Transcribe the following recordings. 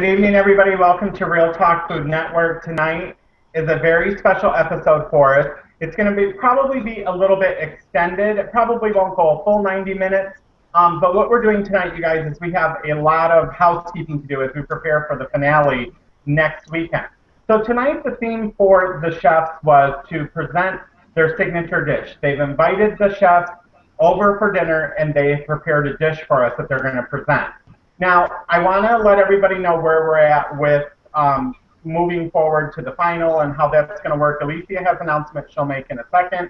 Good evening, everybody. Welcome to Real Talk Food Network. Tonight is a very special episode for us. It's going to probably be a little bit extended. It probably won't go a full 90 minutes. But what we're doing tonight, you guys, is we have a lot of housekeeping to do as we prepare for the finale next weekend. So tonight, the theme for the chefs was to present their signature dish. They've invited the chefs over for dinner, and they prepared a dish for us that they're going to present. Now, I want to let everybody know where we're at with moving forward to the final and how that's going to work. Alicia has an announcement she'll make in a second.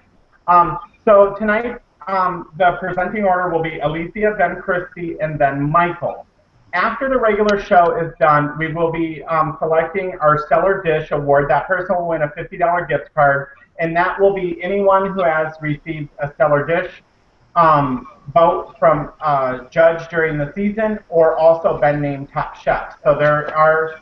So tonight, the presenting order will be Alicia, then Christy, and then Michael. After the regular show is done, we will be selecting our Stellar Dish Award. That person will win a $50 gift card, and that will be anyone who has received a Stellar Dish vote from a judge during the season, or also been named top chef. So there are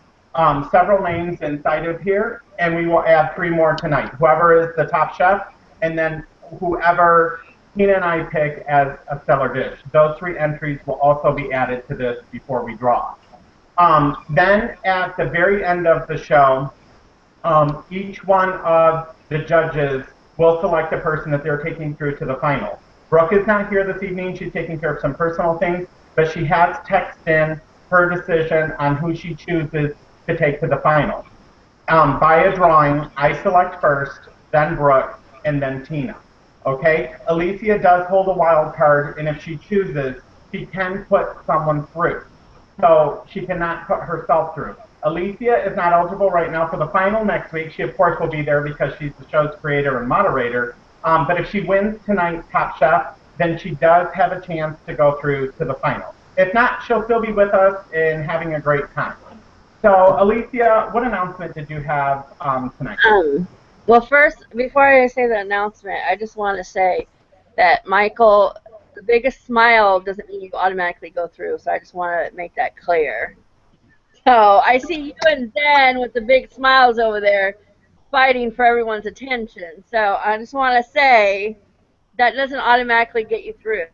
several names inside of here, and we will add 3 more tonight. Whoever is the top chef, and then whoever Tina and I pick as a Stellar Dish. Those 3 entries will also be added to this before we draw. Then at the very end of the show, each one of the judges will select a person that they're taking through to the final. Brooke is not here this evening. She's taking care of some personal things, but she has texted in her decision on who she chooses to take to the final. By a drawing, I select first, then Brooke, and then Tina. Okay? Alicia does hold a wild card, and if she chooses, she can put someone through. So she cannot put herself through. Alicia is not eligible right now for the final next week. She, of course, will be there because she's the show's creator and moderator. But if she wins tonight's Top Chef, then she does have a chance to go through to the final. If not, she'll still be with us and having a great time. So, Alicia, what announcement did you have tonight? Well, first, before I say the announcement, I just want to say that Michael, the biggest smile doesn't mean you automatically go through, so I just want to make that clear. So, I see you and Dan with the big smiles over there fighting for everyone's attention. So, I just want to say that doesn't automatically get you through.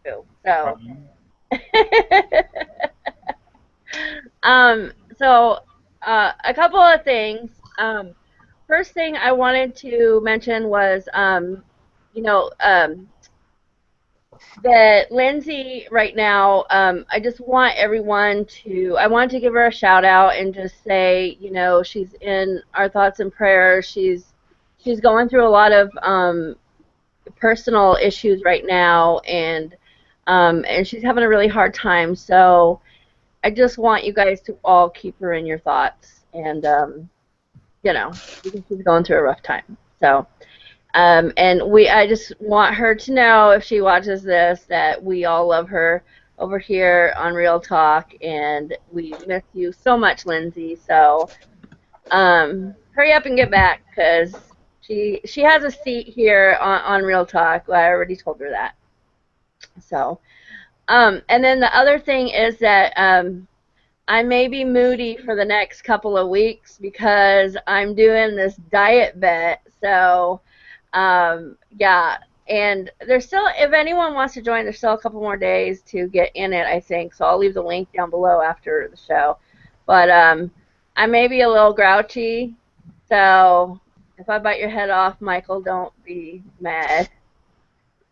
So, a couple of things. First thing I wanted to mention was, that Lindsay right now, I just want everyone to, I wanted to give her a shout out and just say, she's in our thoughts and prayers. She's going through a lot of personal issues right now, and she's having a really hard time. So I just want you guys to all keep her in your thoughts, and because she's going through a rough time. So, I just want her to know, if she watches this, that we all love her over here on Real Talk, and we miss you so much, Lindsay. So, hurry up and get back, because she has a seat here on Real Talk. I already told her that. So, and then the other thing is that I may be moody for the next couple of weeks because I'm doing this diet bet. So, yeah, and there's still, if anyone wants to join, there's still a couple more days to get in it, I think. So I'll leave the link down below after the show. But I may be a little grouchy, so if I bite your head off, Michael, don't be mad.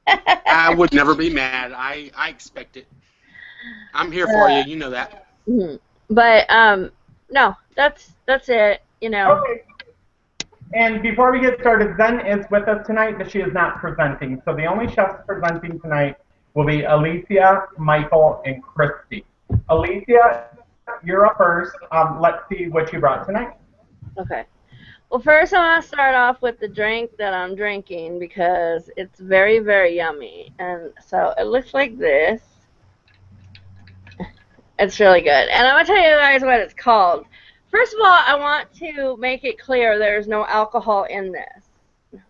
I would never be mad. I expect it. I'm here for you. You know that. But no, that's it. Okay. And before we get started, Zen is with us tonight, but she is not presenting. So the only chefs presenting tonight will be Alicia, Michael, and Christy. Alicia, you're up first. Let's see what you brought tonight. Okay. Well, first I want to start off with the drink that I'm drinking because it's very, very yummy. And so it looks like this. It's really good. And I'm going to tell you guys what it's called. First of all, I want to make it clear there's no alcohol in this.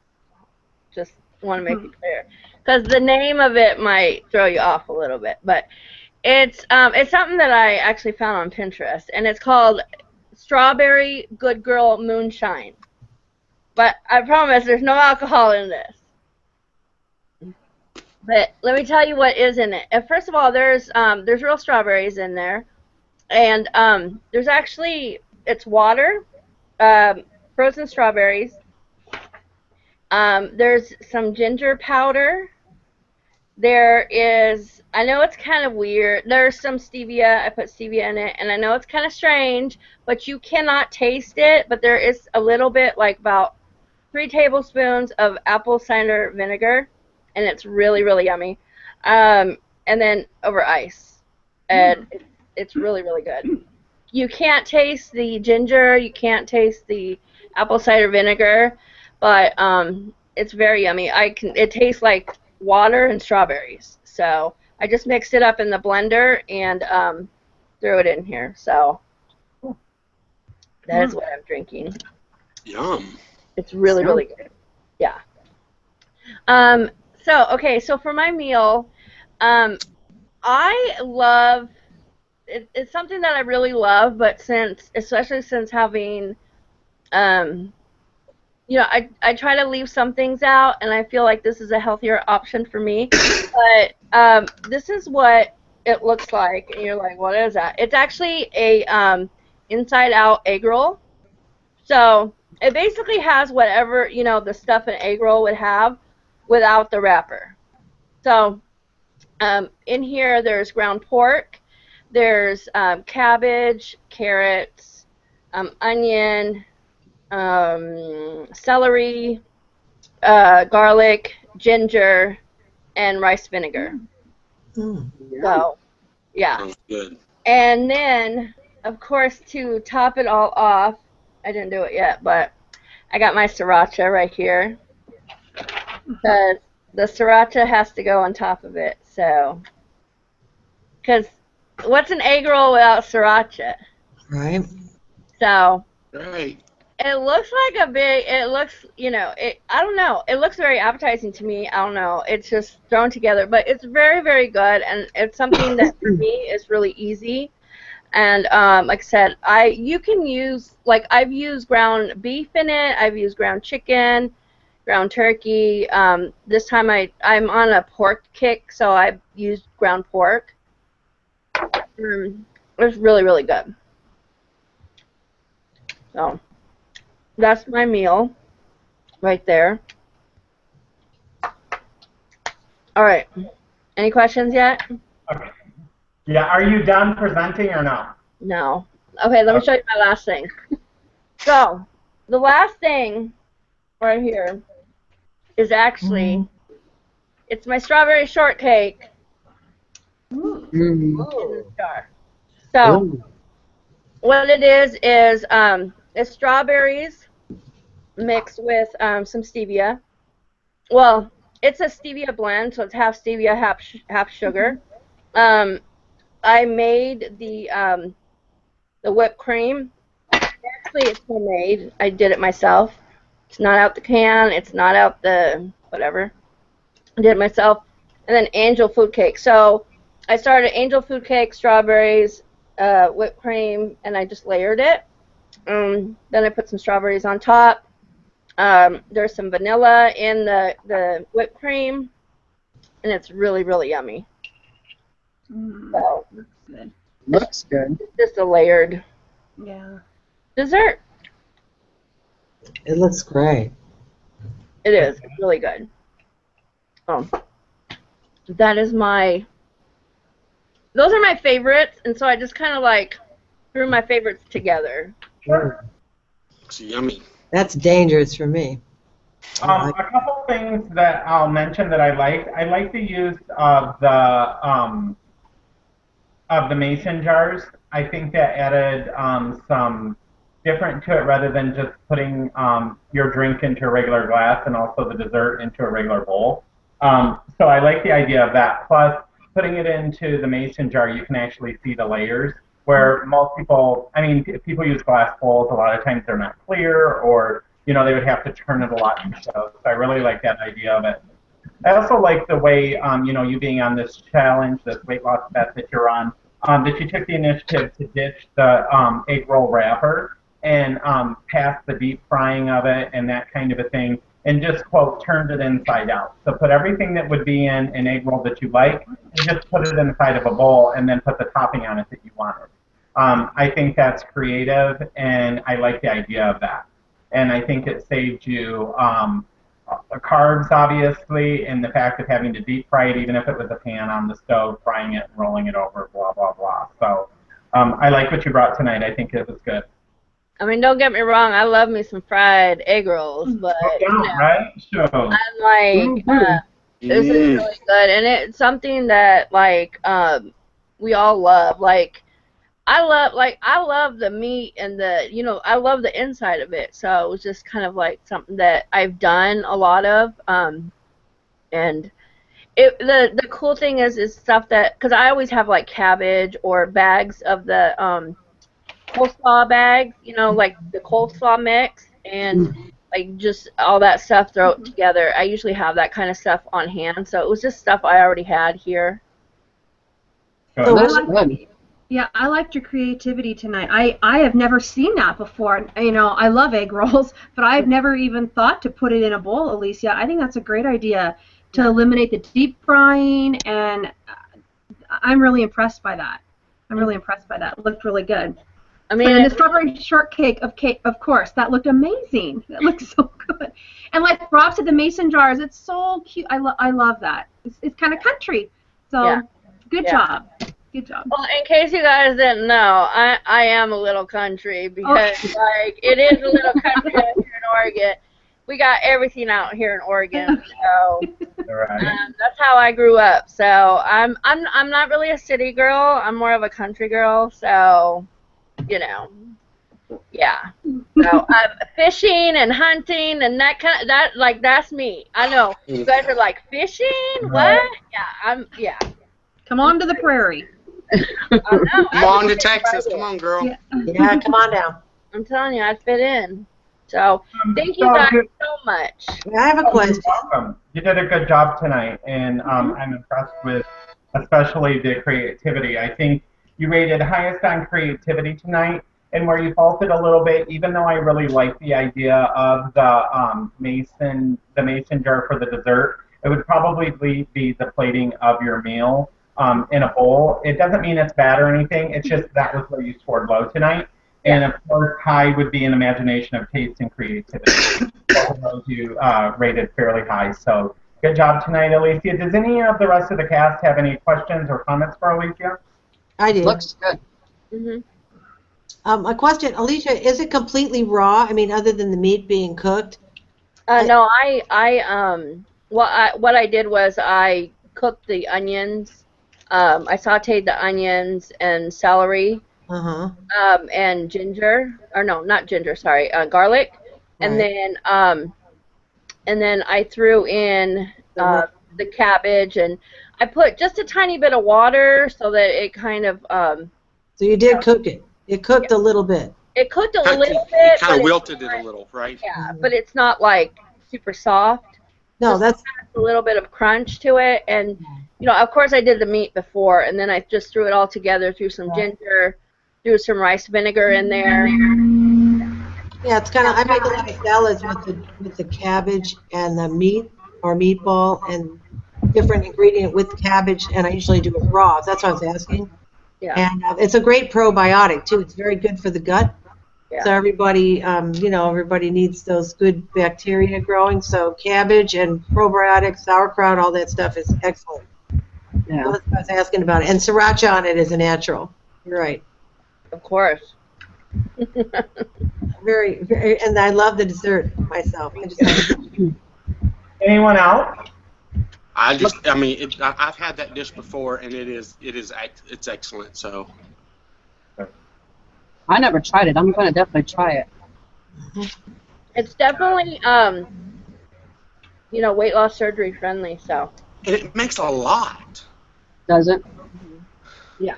Just want to make it clear. Because the name of it might throw you off a little bit. But it's something that I actually found on Pinterest. And it's called Strawberry Good Girl Moonshine. But I promise there's no alcohol in this. But let me tell you what is in it. First of all, there's real strawberries in there. And there's actually, it's water, frozen strawberries. There's some ginger powder. There is, I know it's kind of weird. There's some stevia. I put stevia in it, and I know it's kind of strange, but you cannot taste it. But there is a little bit, like about 3 tablespoons of apple cider vinegar, and it's really, really yummy. And then over ice, and it's really, really good. You can't taste the ginger, you can't taste the apple cider vinegar, but it's very yummy. It tastes like water and strawberries. So I just mixed it up in the blender and threw it in here. So that is what I'm drinking. Yum. It's really, really good. Yeah. So for my meal, I love, it's something that I really love, but especially since having, I try to leave some things out, and I feel like this is a healthier option for me. But this is what it looks like, and you're like, what is that? It's actually a inside-out egg roll. So it basically has whatever, the stuff an egg roll would have without the wrapper. So in here there's ground pork, there's cabbage, carrots, onion, celery, garlic, ginger, and rice vinegar. So, yeah. Sounds good. And then, of course, to top it all off, I didn't do it yet, but I got my sriracha right here. Because the sriracha has to go on top of it, so. Because what's an egg roll without sriracha? Right. So. Right. It looks like it looks, I don't know. It looks very appetizing to me. I don't know. It's just thrown together. But it's very, very good, and it's something that for me is really easy. And like I said, you can use, like I've used ground beef in it. I've used ground chicken, ground turkey. This time I'm on a pork kick, so I used ground pork. It's really, really good. So that's my meal right there. All right. Any questions yet? Okay. Yeah, are you done presenting or no? No. Okay, let me show you my last thing. So, the last thing right here is actually, it's my strawberry shortcake in the jar. So, what it is it's strawberries mixed with some stevia. Well, it's a stevia blend, so it's half stevia, half sugar. I made the whipped cream. Actually, it's homemade. I did it myself. It's not out the can. It's not out the whatever. I did it myself. And then angel food cake. So I started angel food cake, strawberries, whipped cream, and I just layered it. Then I put some strawberries on top. There's some vanilla in the whipped cream, and it's really, really yummy. So, Looks good. Looks good. it's just a layered Yeah. dessert. It looks great. It is. It's really good. Oh, that is those are my favorites, and so I just kind of like threw my favorites together. Looks yummy. That's dangerous for me. A couple things that I'll mention that I like. I like the use of the mason jars. I think that added some different to it rather than just putting your drink into a regular glass and also the dessert into a regular bowl. So I like the idea of that. Plus, putting it into the mason jar, you can actually see the layers. Where most people, if people use glass bowls, a lot of times they're not clear, or they would have to turn it a lot to show. So I really like that idea of it. I also like the way, you being on this challenge, this weight loss bet that you're on, that you took the initiative to ditch the egg roll wrapper and pass the deep frying of it and that kind of a thing, and just, quote, turned it inside out. So put everything that would be in an egg roll that you like, and just put it inside of a bowl, and then put the topping on it that you wanted. I think that's creative, and I like the idea of that. And I think it saved you carbs, obviously, and the fact of having to deep fry it, even if it was a pan on the stove, frying it and rolling it over, blah, blah, blah. So I like what you brought tonight. I think it was good. I mean, don't get me wrong. I love me some fried egg rolls, but Right? Sure. I'm like, this is really good, and it's something that like we all love. Like, I love the meat and I love the inside of it. So it was just kind of like something that I've done a lot of, and the cool thing is stuff that, because I always have like cabbage or bags of the coleslaw bags, like the coleslaw mix and like just all that stuff, throw it together. I usually have that kind of stuff on hand, so it was just stuff I already had here. So Yeah, I liked your creativity tonight. I have never seen that before. I love egg rolls, but I've never even thought to put it in a bowl, Alicia. I think that's a great idea to eliminate the deep frying, and I'm really impressed by that. It looked really good. I mean, and the strawberry shortcake of course, that looked amazing. That looked so good. And like Rob said, the mason jars, it's so cute. I love that. It's kind of country. So good job. Good job. Well, in case you guys didn't know, I am a little country because like it is a little country out here in Oregon. We got everything out here in Oregon, so that's how I grew up. So I'm not really a city girl. I'm more of a country girl. So yeah. So fishing and hunting and that's me. I know you guys are like fishing. What? Yeah, Come on to the prairie. Come on to Texas. Come on, girl. Yeah, come on down. I'm telling you, I fit in. So thank you guys so much. I have a question. Welcome. You did a good job tonight, and I'm impressed with especially the creativity. I think you rated highest on creativity tonight, and where you faulted a little bit, even though I really like the idea of the mason jar for the dessert, it would probably be the plating of your meal in a bowl. It doesn't mean it's bad or anything. It's just that was where you scored low tonight. And of course, high would be an imagination of taste and creativity. Both of those you rated fairly high. So good job tonight, Alicia. Does any of the rest of the cast have any questions or comments for Alicia? I do. Looks good. A question, Alicia, is it completely raw? I mean, other than the meat being cooked? No, what I did was I cooked the onions. I sauteed the onions and celery. And ginger, or no, not ginger, sorry, garlic, and then I threw in the cabbage, and I put just a tiny bit of water so that it kind of. So you did cook it. It cooked a little bit. It cooked a little bit. Kind of wilted it a little, right? Yeah, but it's not like super soft. No, that's a little bit of crunch to it, and of course I did the meat before, and then I just threw it all together, threw some ginger. Threw some rice vinegar in there. Yeah, it's kind of. I make a lot of salads with the cabbage and the meat or meatball and different ingredient with cabbage, and I usually do it raw. That's what I was asking. Yeah. And it's a great probiotic too. It's very good for the gut. Yeah. So everybody, everybody needs those good bacteria growing. So cabbage and probiotics, sauerkraut, all that stuff is excellent. Yeah. So that's what I was asking about it. And sriracha on it is a natural. You're right. Of course. Very, very, and I love the dessert myself. Anyone else? I've had that dish before, and it's excellent. So. I never tried it. I'm going to definitely try it. It's definitely, weight loss surgery friendly. So. And it makes a lot. Does it? Yeah.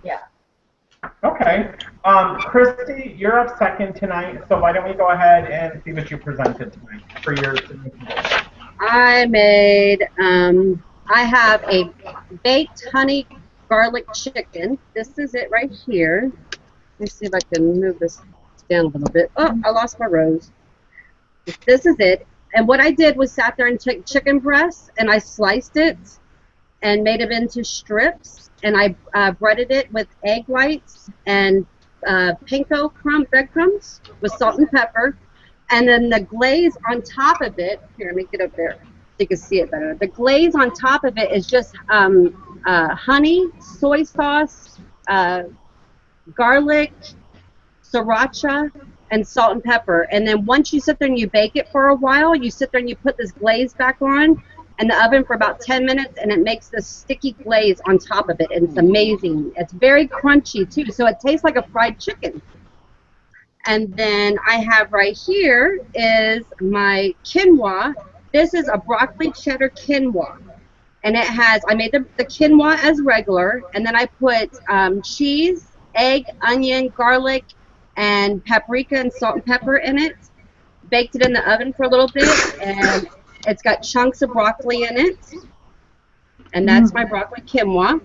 Yeah. Okay. Christy, you're up second tonight, so why don't we go ahead and see what you presented tonight for your submission. I made, I have a baked honey garlic chicken. This is it right here. Let me see if I can move this down a little bit. Oh, I lost my rose. This is it. And what I did was sat there and took chicken breasts, and I sliced it and made them into strips. and I breaded it with egg whites and panko breadcrumbs with salt and pepper. And then the glaze on top of it, here, let me get up there so you can see it better. The glaze on top of it is just honey, soy sauce, garlic, sriracha, and salt and pepper. And then once you sit there and you bake it for a while, you sit there and you put this glaze back on in the oven for about 10 minutes, and it makes this sticky glaze on top of it. And it's amazing. It's very crunchy, too, so it tastes like a fried chicken. And then I have right here is my quinoa. This is a broccoli cheddar quinoa. And it has, I made the quinoa as regular, and then I put cheese, egg, onion, garlic, and paprika and salt and pepper in it. Baked it in the oven for a little bit, and it's got chunks of broccoli in it. And that's my broccoli quinoa.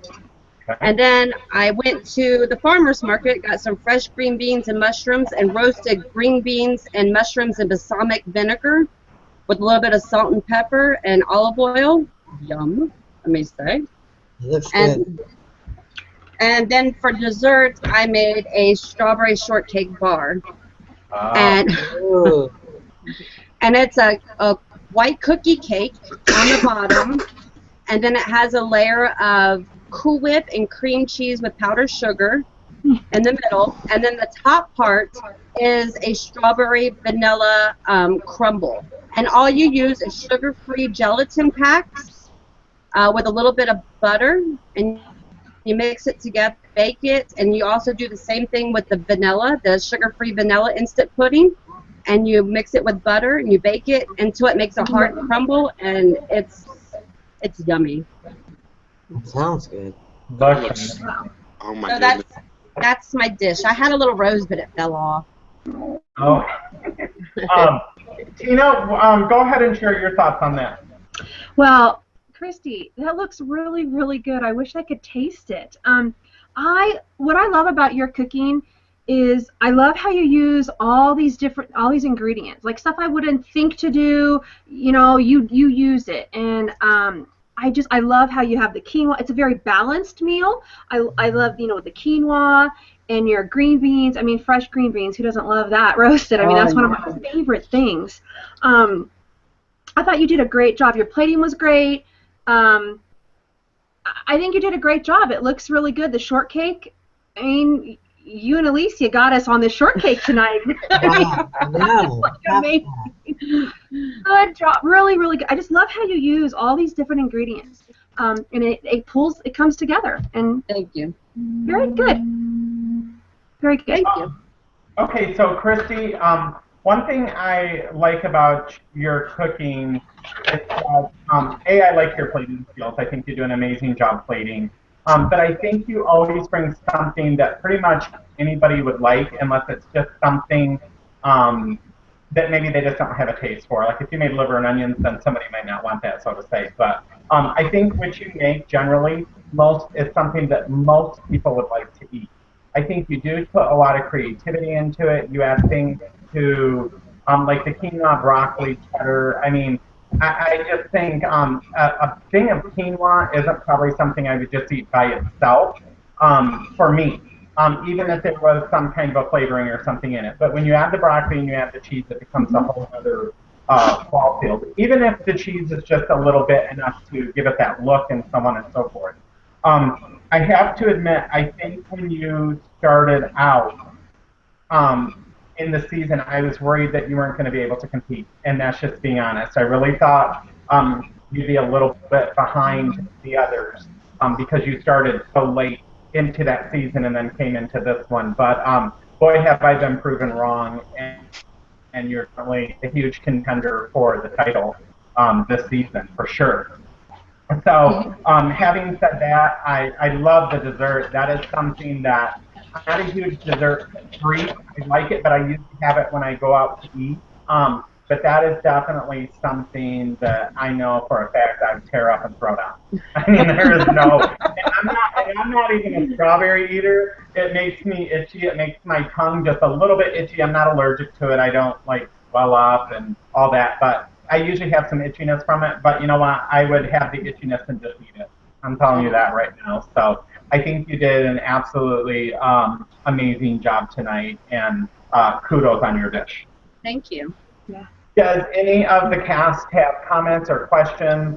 And then I went to the farmer's market, got some fresh green beans and mushrooms, and roasted green beans and mushrooms in balsamic vinegar with a little bit of salt and pepper and olive oil. Yum, let me say. It looks good. And then for dessert, I made a strawberry shortcake bar. And it's a white cookie cake on the bottom, and then it has a layer of Cool Whip and cream cheese with powdered sugar in the middle, and then the top part is a strawberry vanilla crumble. And all you use is sugar-free gelatin packs with a little bit of butter, and you mix it together, bake it, and you also do the same thing with the vanilla, the sugar-free vanilla instant pudding, and you mix it with butter, and you bake it until it makes a hard crumble, and it's yummy. Sounds good. Looks, oh my So goodness. that's my dish. I had a little rose, but it fell off. Oh. Tina, go ahead and share your thoughts on that. Well, Christy, that looks really, really good. I wish I could taste it. What I love about your cooking is I love how you use all these ingredients, like stuff I wouldn't think to do. You know, you use it, and I love how you have the quinoa. It's a very balanced meal. I love, the quinoa and your green beans. I mean, fresh green beans. Who doesn't love that roasted? I mean, that's one of my favorite things. I thought you did a great job. Your plating was great. I think you did a great job. It looks really good. The shortcake. I mean, you and Alicia got us on the shortcake tonight. Wow, no. Amazing. Good job. Really, really good. I just love how you use all these different ingredients. And it comes together. And Thank you. very good. Very good. Thank you. Okay, so Christy, one thing I like about your cooking is that, I like your plating skills. I think you do an amazing job plating. But I think you always bring something that pretty much anybody would like, unless it's just something that maybe they just don't have a taste for. Like if you made liver and onions, then somebody might not want that, so to say. But I think what you make generally is something that most people would like to eat. I think you do put a lot of creativity into it. You add things to, like the quinoa, broccoli, cheddar. I mean, I just think a thing of quinoa isn't probably something I would just eat by itself for me, even if there was some kind of a flavoring or something in it. But when you add the broccoli and you add the cheese, it becomes a whole other ball field. Even if the cheese is just a little bit enough to give it that look and so on and so forth. I have to admit, I think when you started out in the season, I was worried that you weren't going to be able to compete, and that's just being honest. I really thought you'd be a little bit behind the others because you started so late into that season and then came into this one. But boy, have I been proven wrong, and you're certainly a huge contender for the title this season, for sure. So having said that, I love the dessert. That is something that I'm not a huge dessert freak. I like it, but I usually have it when I go out to eat. But that is definitely something that I know for a fact I would tear up and throw down. I mean, there is no. And I'm not even a strawberry eater. It makes me itchy. It makes my tongue just a little bit itchy. I'm not allergic to it. I don't like swell up and all that. But I usually have some itchiness from it. But you know what? I would have the itchiness and just eat it. I'm telling you that right now. So I think you did an absolutely amazing job tonight, and kudos on your dish. Thank you. Yeah. Does any of the cast have comments or questions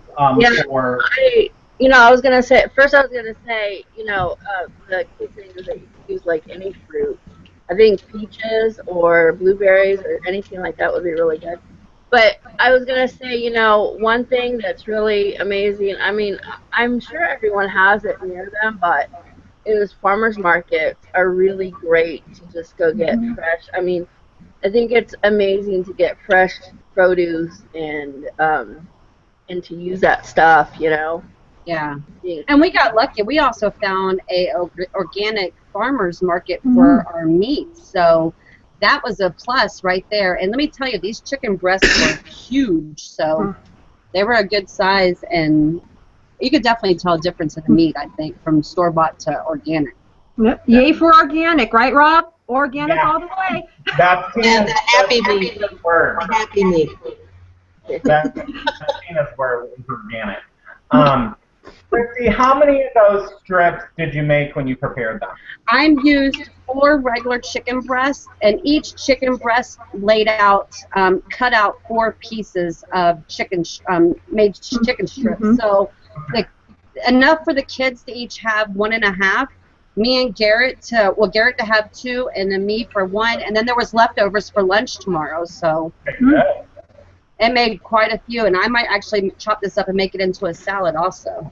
for? I was gonna say first. I was gonna say, the cool thing is that you can use like any fruit. I think peaches or blueberries or anything like that would be really good. But I was gonna say, one thing that's really amazing. I mean, I'm sure everyone has it near them, but is farmers markets are really great to just go get fresh. I mean, I think it's amazing to get fresh produce and to use that stuff, Yeah. And we got lucky. We also found a organic farmers market for our meat. So that was a plus right there. And let me tell you, these chicken breasts were huge. So they were a good size. And you could definitely tell a difference in the meat, I think, from store-bought to organic. Yep. Yay for organic, right, Rob? Organic all the way. That's And the happy meat. word. Happy meat. That's Tina's word is organic. Christy, how many of those strips did you make when you prepared them? I used 4 regular chicken breasts, and each chicken breast laid out, cut out 4 pieces of chicken, made chicken strips. So enough for the kids to each have 1.5. Me and Garrett to have 2, and then me for 1, and then there was leftovers for lunch tomorrow. So it made quite a few, and I might actually chop this up and make it into a salad also.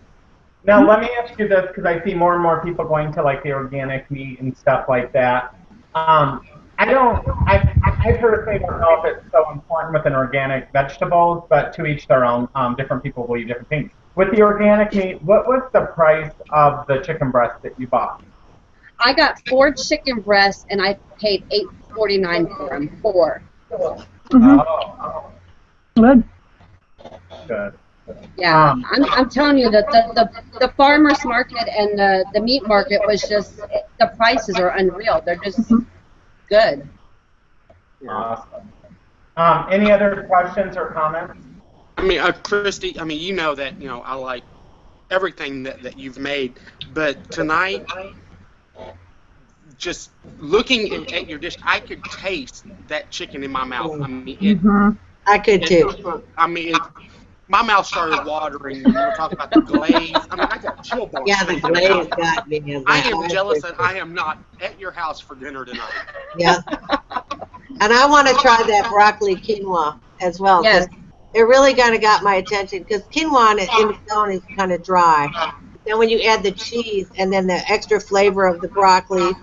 Now let me ask you this, because I see more and more people going to like the organic meat and stuff like that. I personally don't know if it's so important with an organic vegetables, but to each their own. Different people believe different things. With the organic meat, what was the price of the chicken breast that you bought? I got 4 chicken breasts, and I paid $8.49 for them. 4. Oh. Good. Good. Yeah, I'm telling you that the farmers market and the meat market was just, the prices are unreal. They're just good. Awesome. Any other questions or comments? I mean, Christy, you know that, I like everything that you've made, but tonight, just looking at your dish, I could taste that chicken in my mouth. I mean, I could too. My mouth started watering when you were talking about the glaze. I mean, I got chill bumps. Yeah, the glaze got me. I am jealous that I am not at your house for dinner tonight. Yeah. And I want to try that broccoli quinoa as well. Yes. It really kind of got my attention because quinoa in its own is kind of dry. Then when you add the cheese and then the extra flavor of the broccoli,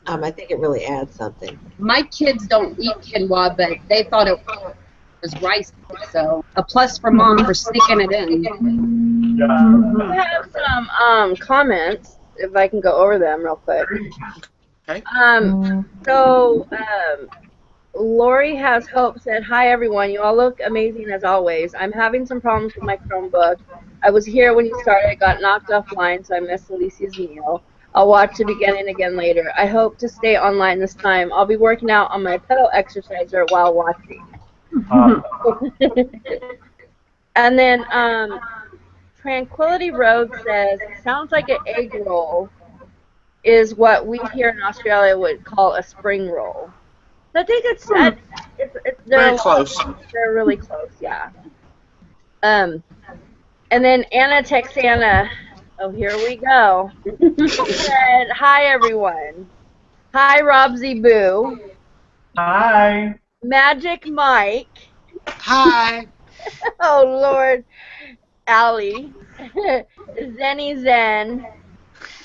I think it really adds something. My kids don't eat quinoa, but they thought it was rice, so a plus for Mom for sneaking it in. We have some comments, if I can go over them real quick. Okay. Lori Has Hope said, "Hi everyone, you all look amazing as always. I'm having some problems with my Chromebook. I was here when you started, got knocked offline, so I missed Alicia's meal. I'll watch the beginning again later. I hope to stay online this time. I'll be working out on my pedal exerciser while watching." And then Tranquility Road says, "Sounds like an egg roll is what we here in Australia would call a spring roll." So I think it's Very close. They're really close, yeah. And then Anna Texana, oh, here we go, said, "Hi everyone. Hi Robsy Boo. Hi. Magic Mike." Hi. Oh Lord. Allie. Zenny Zen.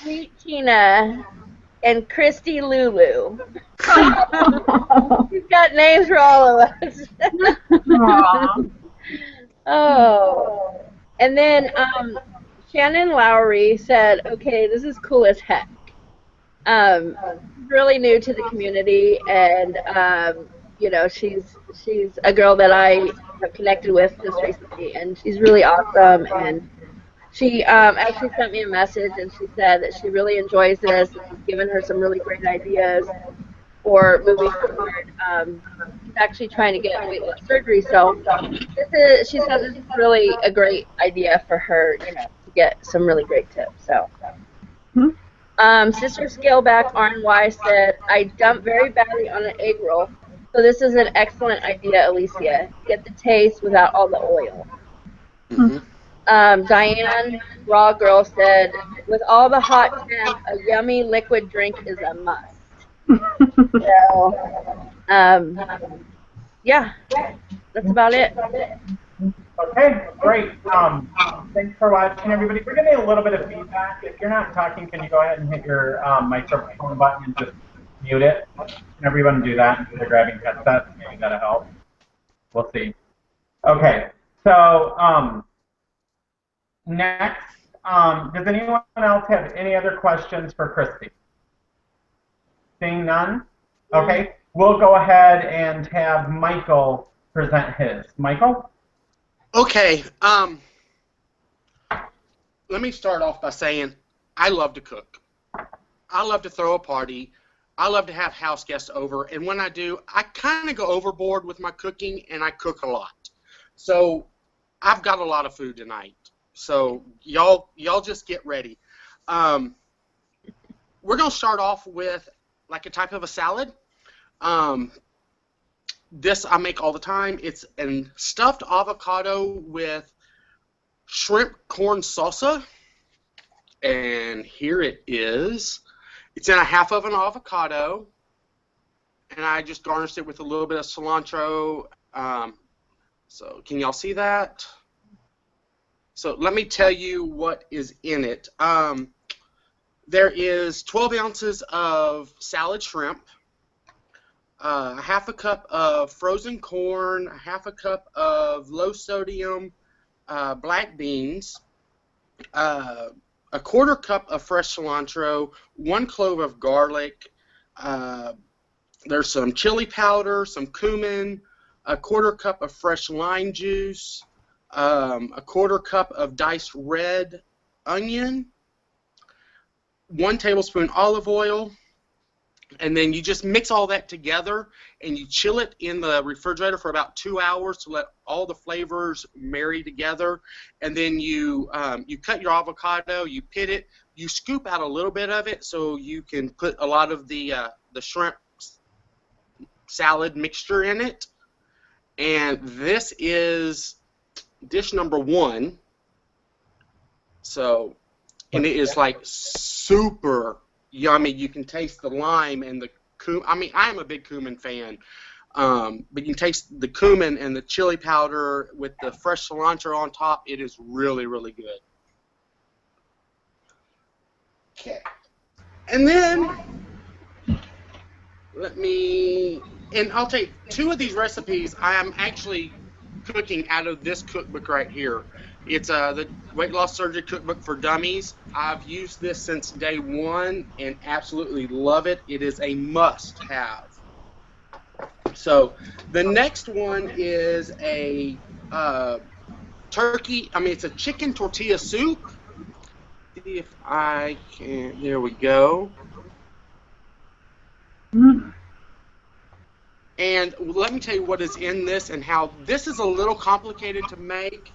Sweet Tina. And Christy Lulu. We've got names for all of us. Oh. And then Shannon Lowry said, "Okay, this is cool as heck. Really new to the community, and she's a girl that I have connected with just recently, and she's really awesome. And she actually sent me a message, and she said that she really enjoys this. It's given her some really great ideas for moving forward. She's actually trying to get weight loss surgery, so she said this is really a great idea for her, to get some really great tips. So Sister Scaleback RNY said, I dumped very badly on an egg roll, so this is an excellent idea, Alicia. Get the taste without all the oil. Diane Raw Girl said, with all the hot temp, a yummy liquid drink is a must. So, yeah, that's about it. Okay, great. Thanks for watching, everybody. We're getting a little bit of feedback. If you're not talking, can you go ahead and hit your microphone button and just mute it? Can everyone do that instead of grabbing headsets? Maybe that'll help. We'll see. Okay, so next, does anyone else have any other questions for Christy? Seeing none? Okay, we'll go ahead and have Michael present his. Michael? Okay, let me start off by saying I love to cook. I love to throw a party. I love to have house guests over, and when I do, I kind of go overboard with my cooking, and I cook a lot. So I've got a lot of food tonight. So y'all just get ready. We're gonna start off with like a type of a salad. This I make all the time. It's a stuffed avocado with shrimp corn salsa, and here it is. It's in a half of an avocado, and I just garnished it with a little bit of cilantro. So can y'all see that? So let me tell you what is in it. There is 12 ounces of salad shrimp, a half a cup of frozen corn, a half a cup of low sodium black beans, a quarter cup of fresh cilantro, 1 clove of garlic, there's some chili powder, some cumin, a quarter cup of fresh lime juice, a quarter cup of diced red onion, 1 tablespoon olive oil, and then you just mix all that together and you chill it in the refrigerator for about 2 hours to let all the flavors marry together. And then you cut your avocado, you pit it, you scoop out a little bit of it so you can put a lot of the shrimp salad mixture in it. And this is dish number 1. So, and it is like super yummy. You can taste the lime and the cumin. I mean, I am a big cumin fan, but you can taste the cumin and the chili powder with the fresh cilantro on top. It is really, really good. Okay. And then, and I'll take 2 of these recipes. I am actually cooking out of this cookbook right here. It's the Weight Loss Surgery Cookbook for Dummies. I've used this since day 1 and absolutely love it. It is a must-have. So the next one is a it's a chicken tortilla soup. See if I can, there we go. And let me tell you what is in this and how this is a little complicated to make.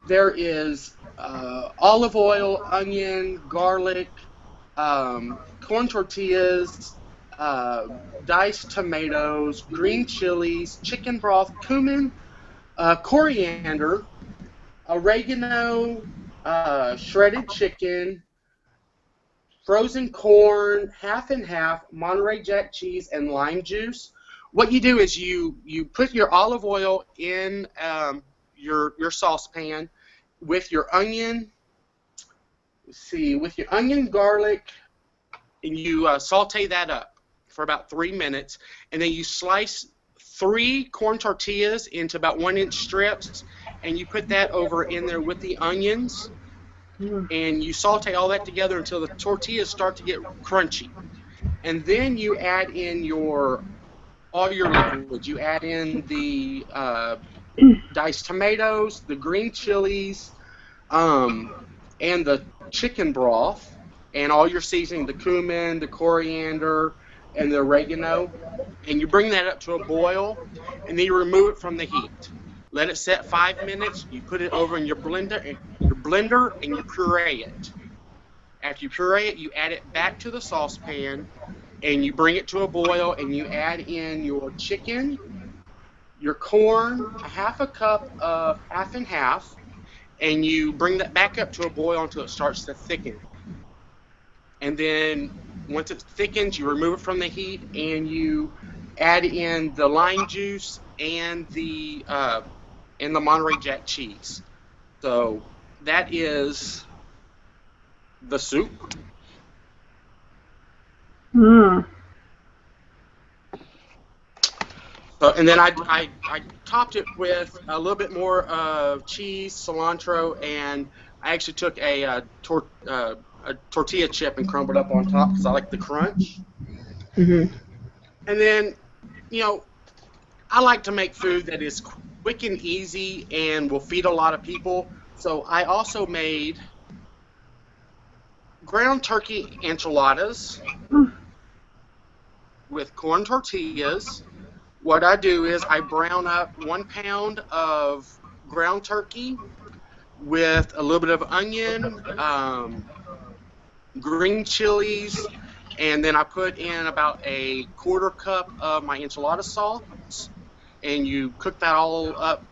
There is olive oil, onion, garlic, corn tortillas, diced tomatoes, green chilies, chicken broth, cumin, coriander, oregano, shredded chicken, frozen corn, half and half, Monterey Jack cheese, and lime juice. What you do is you put your olive oil in your saucepan with your onion. With your onion, garlic, and you saute that up for about 3 minutes, and then you slice 3 corn tortillas into about 1-inch strips, and you put that over in there with the onions. And you saute all that together until the tortillas start to get crunchy. And then you add in all your liquids. You add in the diced tomatoes, the green chilies, and the chicken broth, and all your seasoning, the cumin, the coriander, and the oregano. And you bring that up to a boil, and then you remove it from the heat. Let it set 5 minutes. You put it over in your blender, and you puree it. After you puree it, you add it back to the saucepan, and you bring it to a boil, and you add in your chicken, your corn, a half a cup of half and half, and you bring that back up to a boil until it starts to thicken. And then once it thickens, you remove it from the heat, and you add in the lime juice and the Monterey Jack cheese. So that is the soup. Mm. So, and then I topped it with a little bit more cheese, cilantro, and I actually took a tortilla chip and crumbled up on top because I like the crunch. Mm-hmm. And then, I like to make food that is quick and easy and will feed a lot of people. So I also made ground turkey enchiladas with corn tortillas. What I do is I brown up 1 pound of ground turkey with a little bit of onion, green chilies, and then I put in about a 1/4 cup of my enchilada sauce, and you cook that all up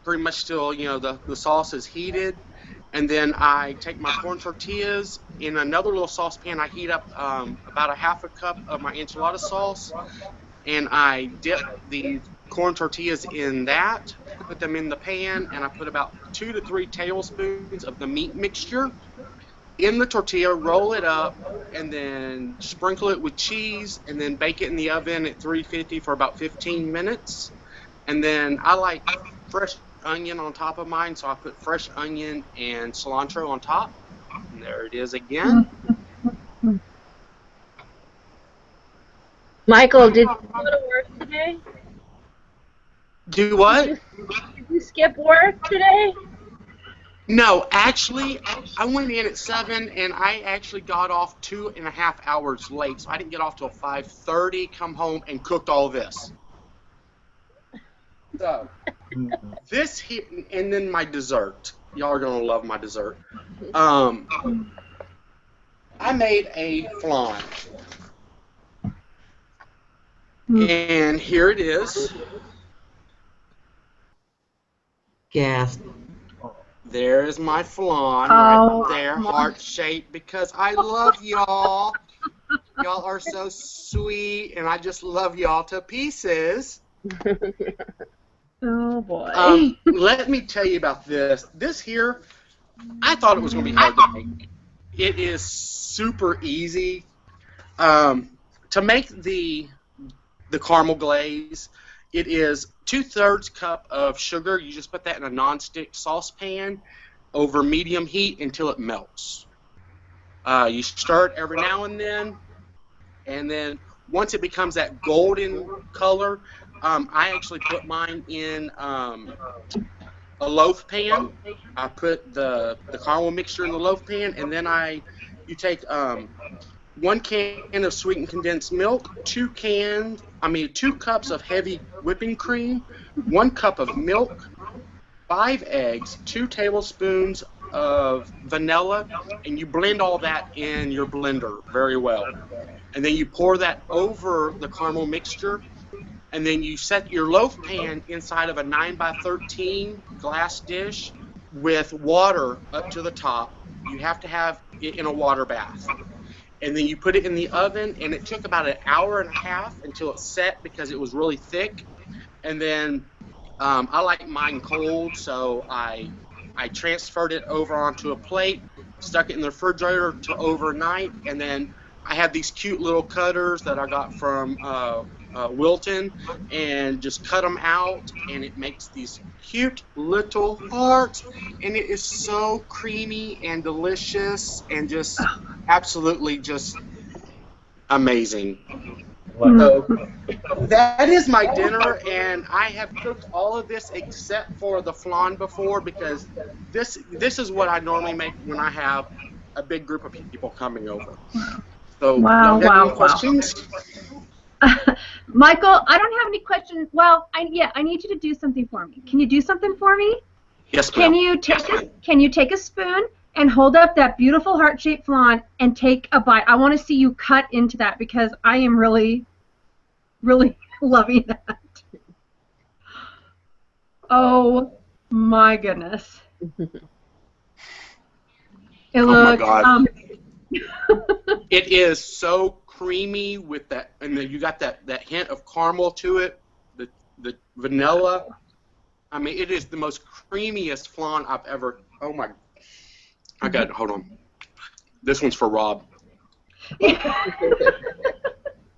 pretty much till the sauce is heated. And then I take my corn tortillas in another little saucepan. I heat up about a half a cup of my enchilada sauce, and I dip the corn tortillas in that, put them in the pan, and I put about 2 to 3 tablespoons of the meat mixture in the tortilla, roll it up, and then sprinkle it with cheese, and then bake it in the oven at 350 for about 15 minutes. And then I like fresh onion on top of mine, so I put fresh onion and cilantro on top. And there it is again. Michael, did you go to work today? Do what? Did you skip work today? No, actually, I went in at 7, and I actually got off 2.5 hours late, so I didn't get off till 5:30. Come home and cooked all this. So this here, and then my dessert. Y'all are gonna love my dessert. I made a flan, and here it is. Gasp. There's my flan Oh, right there, my. heart-shaped, because I love y'all. Y'all are so sweet, and I just love y'all to pieces. Oh boy. Let me tell you about this. This here, I thought it was going to be hard to make. It is super easy. To make the caramel glaze, it is 2/3 cup of sugar. You just put that in a non-stick saucepan over medium heat until it melts. You stir it every now and then once it becomes that golden color, I actually put mine in a loaf pan. I put the caramel mixture in the loaf pan, and then you take 1 can of sweetened condensed milk, 2 cups of heavy whipping cream, 1 cup of milk, 5 eggs, 2 tablespoons of vanilla, and you blend all that in your blender very well. And then you pour that over the caramel mixture, and then you set your loaf pan inside of a 9x13 glass dish with water up to the top. You have to have it in a water bath. And then you put it in the oven, and it took about 1.5 hours until it set because it was really thick. And then I like mine cold, so I transferred it over onto a plate, stuck it in the refrigerator to overnight, and then I have these cute little cutters that I got from Wilton, and just cut them out, and it makes these cute little hearts, and it is so creamy and delicious and just absolutely just amazing. So that is my dinner, and I have cooked all of this except for the flan before, because this is what I normally make when I have a big group of people coming over. So, Wow, y'all got any wow. questions? Michael, I don't have any questions. Well, I need you to do something for me. Can you do something for me? Yes, Can ma'am. you take a spoon and hold up that beautiful heart-shaped flan and take a bite. I want to see you cut into that because I am really, really loving that. Oh my goodness. It looks, my God. It is so creamy with that, and then you got that hint of caramel to it, the vanilla. I mean, it is the most creamiest flan I've ever. Oh my! I got it. Hold on. This one's for Rob.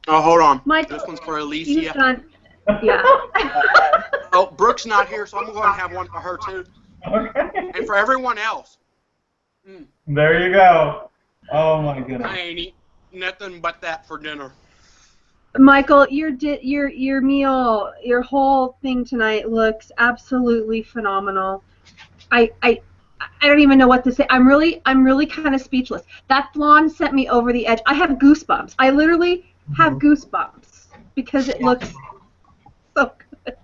Oh, hold on. This one's for Alicia. Yeah. Oh, Brooke's not here, so I'm going to have one for her too, Okay. and for everyone else. There you go. Oh my goodness. I ain't eat nothing but that for dinner. Michael, your meal, your whole thing tonight looks absolutely phenomenal. I don't even know what to say. I'm really kind of speechless. That flan sent me over the edge. I have goosebumps. I literally have goosebumps because it looks so good.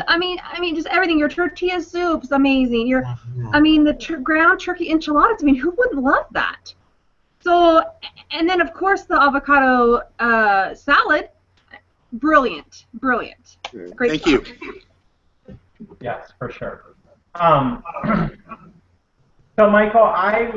I mean, just everything. Your tortilla soup's amazing. The ground turkey enchiladas. I mean, who wouldn't love that? So, and then of course the avocado salad. Brilliant. Great. Thank you. Yes, for sure. So Michael, I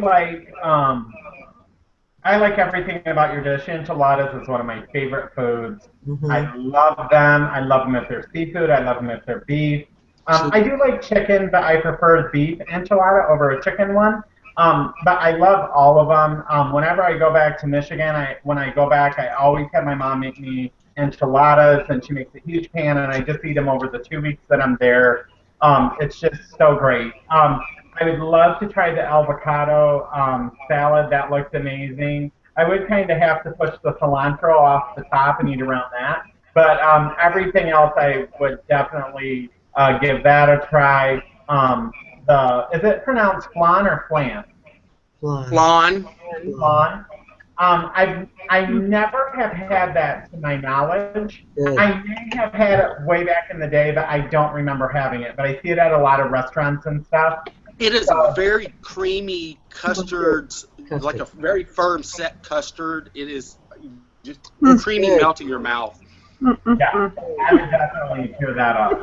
like everything about your dish. Enchiladas is one of my favorite foods. I love them. I love them if they're seafood. I love them if they're beef. I do like chicken, but I prefer beef enchilada over a chicken one. But I love all of them. Whenever I go back to Michigan, when I go back, I always have my mom make me enchiladas, and she makes a huge pan, and I just eat them over the 2 weeks that I'm there. It's just so great. I would love to try the avocado salad. That looked amazing. I would kind of have to push the cilantro off the top and eat around that. But everything else, I would definitely give that a try. Is it pronounced flan or flan? Flan. Flan. I never have had that to my knowledge. Good. I may have had it way back in the day, but I don't remember having it. But I see it at a lot of restaurants and stuff. It is a very creamy custard, like a very firm set custard. It is just creamy, melt in your mouth. Yeah, I would definitely hear that up.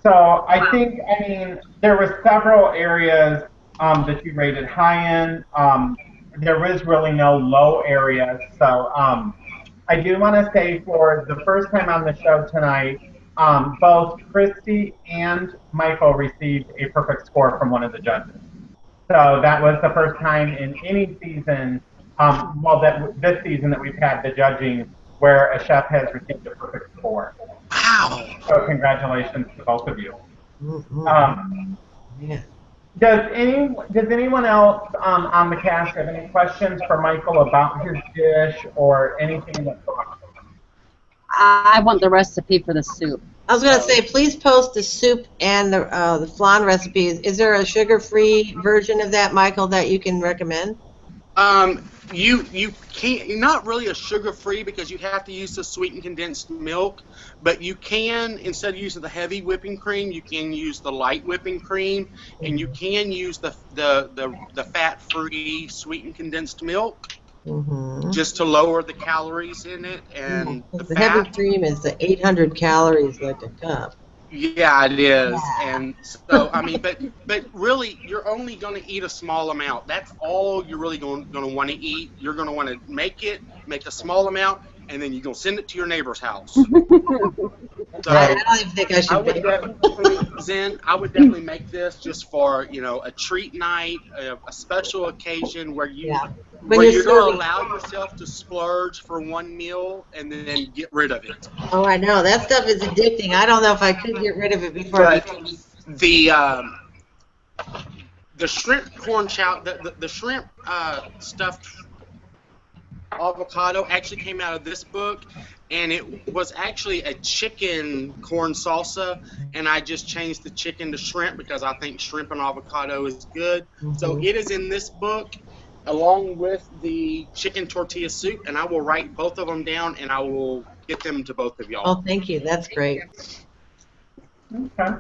So I think, there were several areas that you rated high in. There was really no low areas. So I do want to say for the first time on the show tonight, both Christy and Michael received a perfect score from one of the judges. So that was the first time in any season, this season that we've had the judging where a chef has received a perfect score. Wow. So congratulations to both of you. Yeah. Does anyone else on the cast have any questions for Michael about his dish or anything that's going on? I want the recipe for the soup. I was going to say, please post the soup and the flan recipes. Is there a sugar-free version of that, Michael, that you can recommend? You can't, not really a sugar-free because you have to use the sweetened condensed milk, but you can, instead of using the heavy whipping cream, you can use the light whipping cream, and you can use the fat-free sweetened condensed milk, just to lower the calories in it and the heavy cream is the 800 calories like a cup. Yeah, it is. And so, but really, you're only going to eat a small amount. That's all you're really going to want to eat. You're going to want to make a small amount, and then you're going to send it to your neighbor's house. So I don't even think I should I would definitely make this just for, a treat night, a special occasion where you're going to allow yourself to splurge for one meal and then get rid of it. Oh, I know. That stuff is addicting. I don't know if I could get rid of it before I the shrimp corn chow, the shrimp stuffed avocado actually came out of this book, and it was actually a chicken corn salsa, and I just changed the chicken to shrimp because I think shrimp and avocado is good. So it is in this book along with the chicken tortilla soup, and I will write both of them down and I will get them to both of y'all. Oh, thank you. That's great. Okay.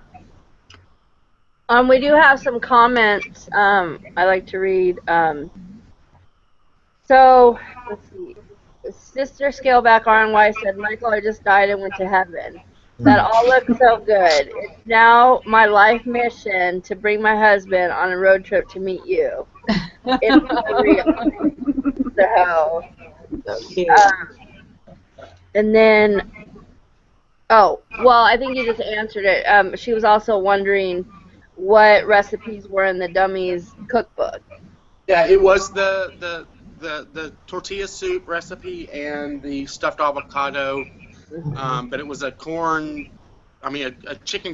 We do have some comments I like to read. So, let's see. Sister Scaleback RNY said, Michael, I just died and went to heaven. That all looks so good. It's now my life mission to bring my husband on a road trip to meet you. It's so real. So, So cute. and then, oh, well, I think you just answered it. She was also wondering what recipes were in the dummies cookbook. Yeah, it was the tortilla soup recipe and the stuffed avocado, but it was a chicken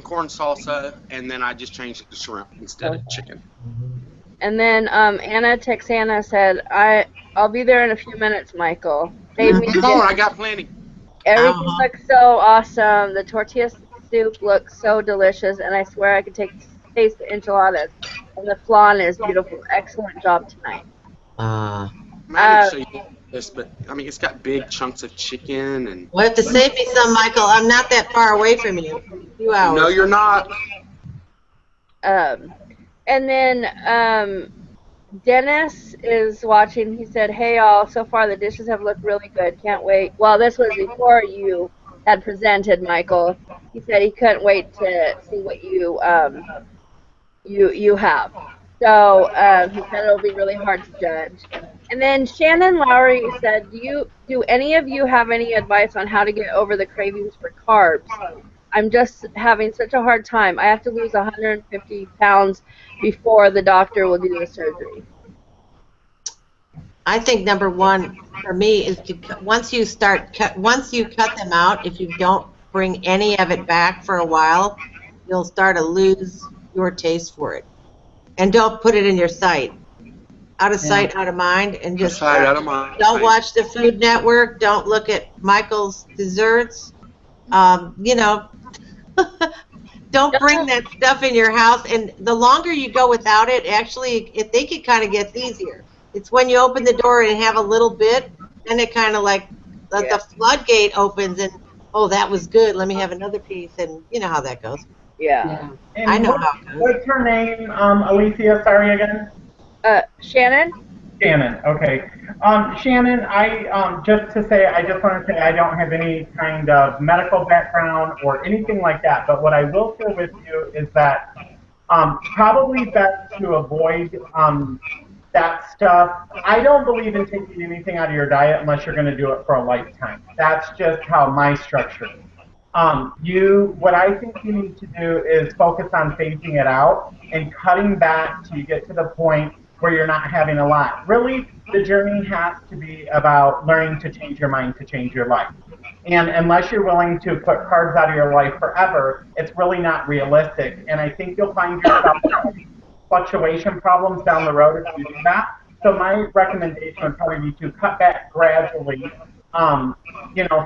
corn salsa, and then I just changed it to shrimp instead of chicken. And then Anna Texana said, I'll be there in a few minutes, Michael. Save me Come on, I got plenty. Everything looks so awesome. The tortilla soup looks so delicious, and I swear I could taste the enchiladas. And the flan is beautiful. Excellent job tonight. I didn't show you this, but I mean, it's got big chunks of chicken and. Well, have to save me some, Michael. I'm not that far away from you. A few hours. No, you're not. And then Dennis is watching. He said, hey, all, so far the dishes have looked really good. Can't wait. Well, this was before you had presented, Michael. He said he couldn't wait to see what you have. So he said it'll be really hard to judge. And then Shannon Lowry said, do any of you have any advice on how to get over the cravings for carbs? I'm just having such a hard time. I have to lose 150 pounds before the doctor will do the surgery. I think number one for me is to once you cut them out, if you don't bring any of it back for a while, you'll start to lose your taste for it. And don't put it in your sight. Out of sight, out of mind, and just out of mind. Don't watch the Food Network. Don't look at Michael's desserts. Don't bring that stuff in your house. And the longer you go without it, actually, I think it kind of gets easier. It's when you open the door and have a little bit, and it kind of like the floodgate opens, and oh, that was good. Let me have another piece, and you know how that goes. Yeah. I know how it goes. What's her name, Alicia? Sorry again. Shannon? Shannon, okay. Shannon, just to say, I just want to say I don't have any kind of medical background or anything like that, but what I will share with you is that probably best to avoid that stuff. I don't believe in taking anything out of your diet unless you're going to do it for a lifetime. That's just how my structure is. What I think you need to do is focus on phasing it out and cutting back till you get to the point where you're not having a lot. Really, the journey has to be about learning to change your mind to change your life. And unless you're willing to put carbs out of your life forever, it's really not realistic. And I think you'll find yourself fluctuation problems down the road if you do that. So my recommendation would probably be to cut back gradually.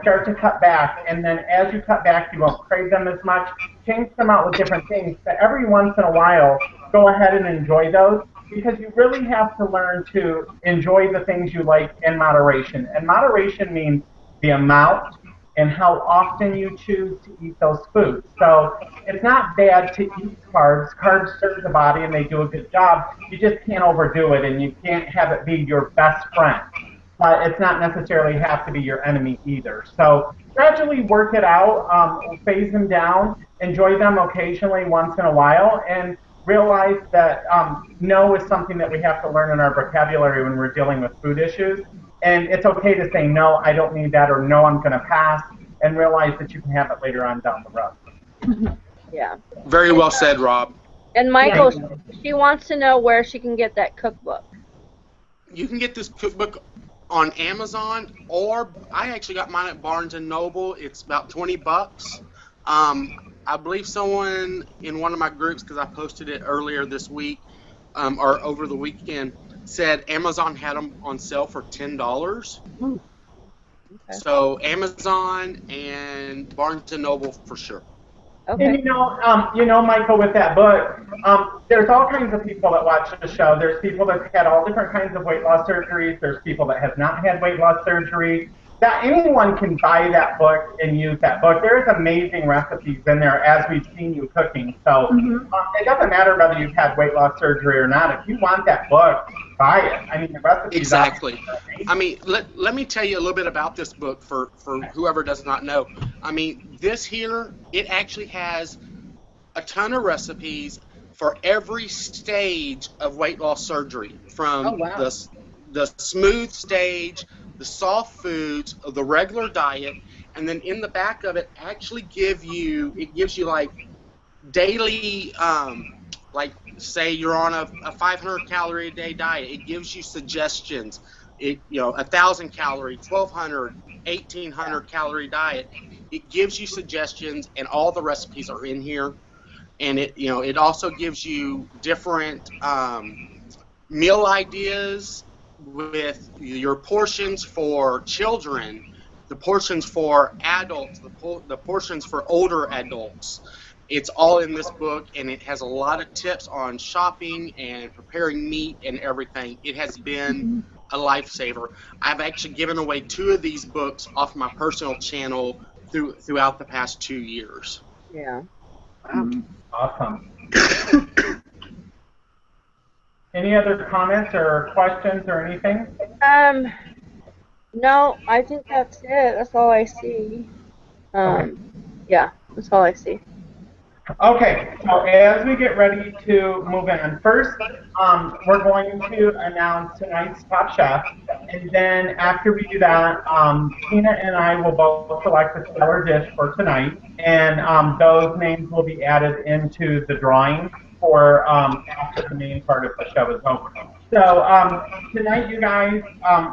Start to cut back, and then as you cut back, you won't crave them as much. Change them out with different things, but every once in a while, go ahead and enjoy those, because you really have to learn to enjoy the things you like in moderation. And moderation means the amount and how often you choose to eat those foods. So it's not bad to eat carbs. Carbs serve the body, and they do a good job. You just can't overdo it, and you can't have it be your best friend. But it's not necessarily have to be your enemy either. So gradually work it out, phase them down, enjoy them occasionally once in a while, and realize that no is something that we have to learn in our vocabulary when we're dealing with food issues. And it's okay to say, no, I don't need that, or no, I'm going to pass, and realize that you can have it later on down the road. Yeah. Very well said, Rob. And Michael, she wants to know where she can get that cookbook. You can get this cookbook on Amazon, or I actually got mine at Barnes & Noble. It's about $20. I believe someone in one of my groups, because I posted it earlier this week, or over the weekend, said Amazon had them on sale for $10. Okay. So Amazon and Barnes & Noble for sure. Okay. And Michael, with that book, there's all kinds of people that watch the show. There's people that had all different kinds of weight loss surgeries. There's people that have not had weight loss surgery. that anyone can buy that book and use that book. There's amazing recipes in there as we've seen you cooking. So it doesn't matter whether you've had weight loss surgery or not. If you want that book, buy it. I mean, the recipes. Exactly. I mean, let me tell you a little bit about this book for whoever does not know. I mean, this here, it actually has a ton of recipes for every stage of weight loss surgery, from the smooth stage, the soft foods, the regular diet, and then in the back of it actually gives you like daily, like say you're on a 500 calorie a day diet, it gives you suggestions. 1,000 calorie, 1,200, 1,800 calorie diet. It gives you suggestions, and all the recipes are in here. And it also gives you different meal ideas with your portions for children, the portions for adults, the portions for older adults. It's all in this book, and it has a lot of tips on shopping and preparing meat and everything. It has been a lifesaver. I've actually given away 2 of these books off my personal channel throughout the past 2 years. Yeah. Wow. Awesome. Any other comments or questions or anything? No, I think that's it. That's all I see. Okay. Yeah, that's all I see. Okay, so as we get ready to move in, first we're going to announce tonight's top chef, and then after we do that, Tina and I will both select a stellar dish for tonight, and those names will be added into the drawing for after the main part of the show is over. So tonight, you guys,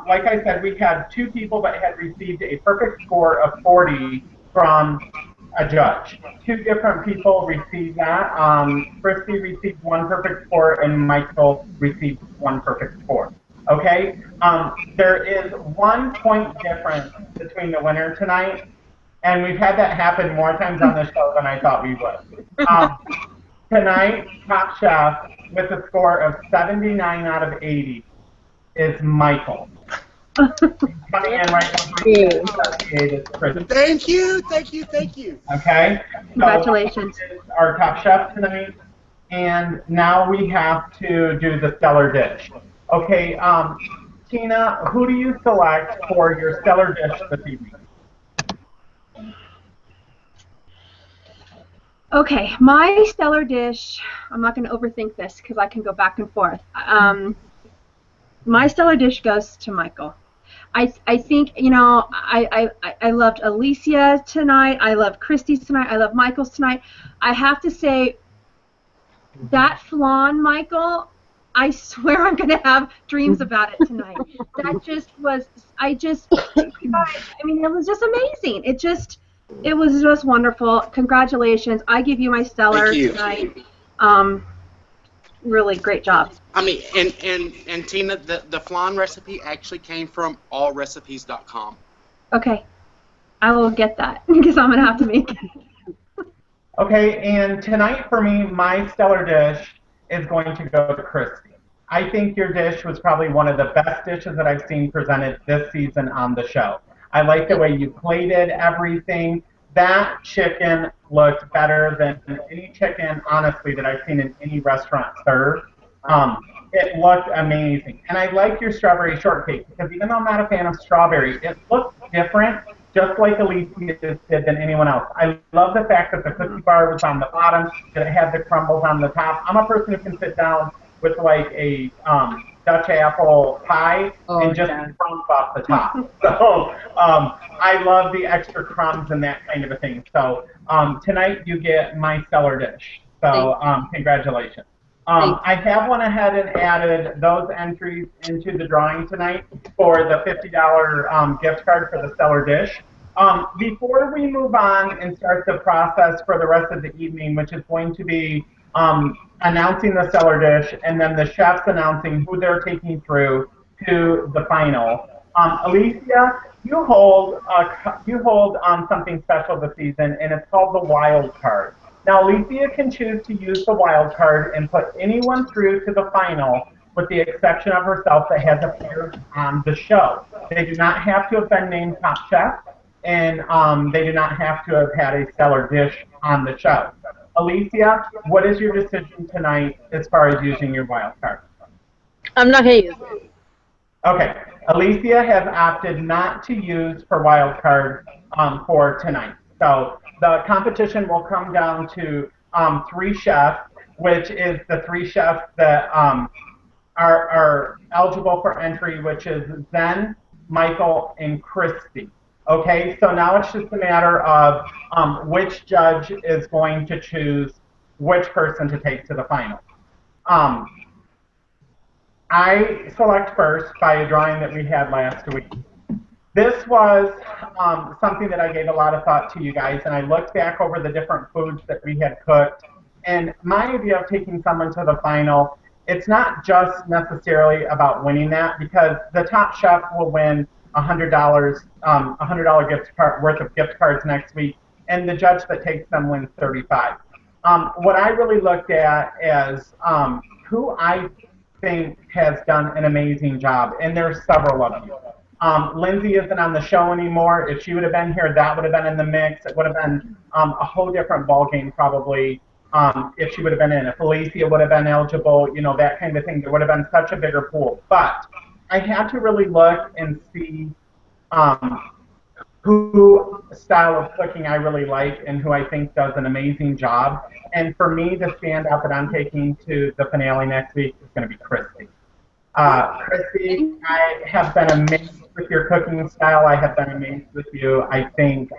like I said, we had 2 people that had received a perfect score of 40 from a judge. 2 different people received that. Christy received 1 perfect score, and Michael received 1 perfect score. Okay? There is 1 point difference between the winner tonight, and we've had that happen more times on the show than I thought we would. Tonight, top chef with a score of 79 out of 80 is Michael. Coming in right behind 78 is Christy. Thank you. Okay? Congratulations. So, our top chef tonight, and now we have to do the stellar dish. Okay, Tina, who do you select for your stellar dish this evening? Okay, my stellar dish, I'm not going to overthink this because I can go back and forth. My stellar dish goes to Michael. I think, I loved Alicia tonight. I loved Christy's tonight. I love Michael's tonight. I have to say, that flan, Michael, I swear I'm going to have dreams about it tonight. That just was, it was just amazing. It was just wonderful. Congratulations. I give you my stellar tonight. Really great job. I mean, and Tina, the flan recipe actually came from allrecipes.com. Okay. I will get that because I'm going to have to make it. Okay, and tonight for me, my stellar dish is going to go to Christy. I think your dish was probably one of the best dishes that I've seen presented this season on the show. I like the way you plated everything. That chicken looked better than any chicken, honestly, that I've seen in any restaurant served. It looked amazing. And I like your strawberry shortcake because even though I'm not a fan of strawberry, it looked different, just like Alicia did than anyone else. I love the fact that the cookie bar was on the bottom, that it had the crumbles on the top. I'm a person who can sit down with like a Dutch apple pie and just crumbs off the top. So I love the extra crumbs and that kind of a thing. So tonight you get my stellar dish. So congratulations. I have went ahead and added those entries into the drawing tonight for the $50 gift card for the stellar dish. Before we move on and start the process for the rest of the evening, which is going to be announcing the stellar dish and then the chefs announcing who they're taking through to the final. Alicia, you hold something special this season, and it's called the wild card. Now, Alicia can choose to use the wild card and put anyone through to the final with the exception of herself that has appeared on the show. they do not have to have been named Top Chef, and they do not have to have had a stellar dish on the show. Alicia, what is your decision tonight as far as using your wild card? I'm not going to use it. Okay, Alicia has opted not to use her wild card for tonight. So the competition will come down to 3 chefs, which is the 3 chefs that are eligible for entry, which is Zen, Michael, and Christy. Okay, so now it's just a matter of which judge is going to choose which person to take to the final. I select first by a drawing that we had last week. This was something that I gave a lot of thought to, you guys, and I looked back over the different foods that we had cooked, and my idea of taking someone to the final, it's not just necessarily about winning that, because the top chef will win $100 gift card worth of gift cards next week, and the judge that takes them wins $35. What I really looked at is who I think has done an amazing job, and there's several of you. Lindsay isn't on the show anymore. If she would have been here, that would have been in the mix. It would have been a whole different ball game probably if she would have been in. If Alicia would have been eligible, you know, that kind of thing, there would have been such a bigger pool. But I had to really look and see who style of cooking I really like and who I think does an amazing job. And for me, the standout that I'm taking to the finale next week is going to be Christy. Christy, I have been amazed with your cooking style. I have been amazed with you. I think,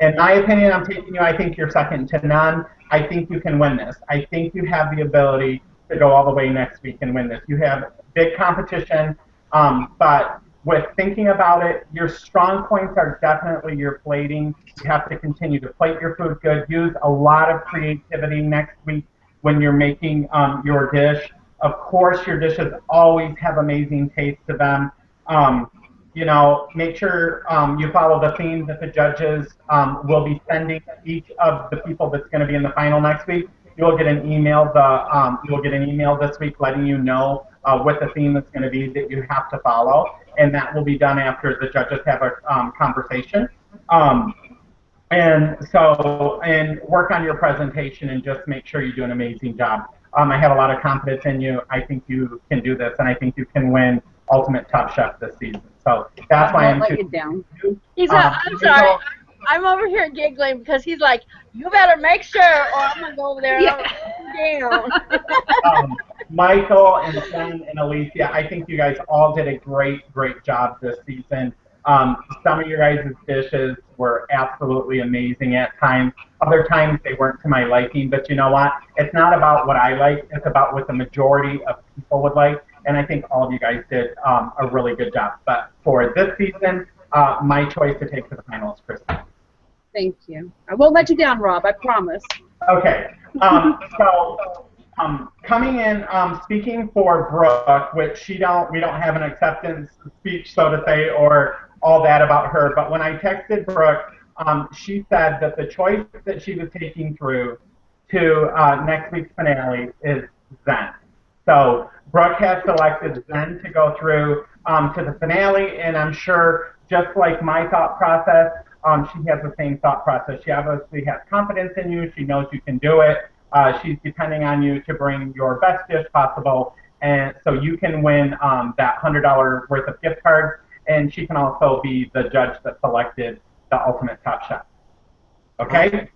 in my opinion, I'm taking you. I think you're second to none. I think you can win this. I think you have the ability to go all the way next week and win this. You have big competition, but with thinking about it, your strong points are definitely your plating. You have to continue to plate your food good. Use a lot of creativity next week when you're making your dish. Of course, your dishes always have amazing taste to them. You know, make sure you follow the theme that the judges will be sending each of the people that's going to be in the final next week. You'll get an email. You'll get an email this week letting you know what the theme is going to be that you have to follow, and that will be done after the judges have a conversation. And work on your presentation and just make sure you do an amazing job. I have a lot of confidence in you. I think you can do this, and I think you can win Ultimate Top Chef this season. So that's why I'm let you down. He's I'm sorry. I'm over here giggling because he's like, you better make sure or I'm going to go over there and I'm down. Michael and Jen and Alicia, I think you guys all did a great job this season. Some of your guys' dishes were absolutely amazing at times. Other times they weren't to my liking, but you know what? It's not about what I like. It's about what the majority of people would like, and I think all of you guys did a really good job. But for this season, my choice to take to the final is Kristen. Thank you. I won't let you down, Rob. I promise. Okay. Coming in, speaking for Brooke, which we don't have an acceptance speech, so to say, or all that about her. But when I texted Brooke, she said that the choice that she was taking through to next week's finale is Zen. So Brooke has selected Zen to go through to the finale, and I'm sure, just like my thought process, she has the same thought process. She obviously has confidence in you. She knows you can do it. She's depending on you to bring your best dish possible, and so you can win that $100 worth of gift cards, and she can also be the judge that selected the Ultimate Top Chef. Okay?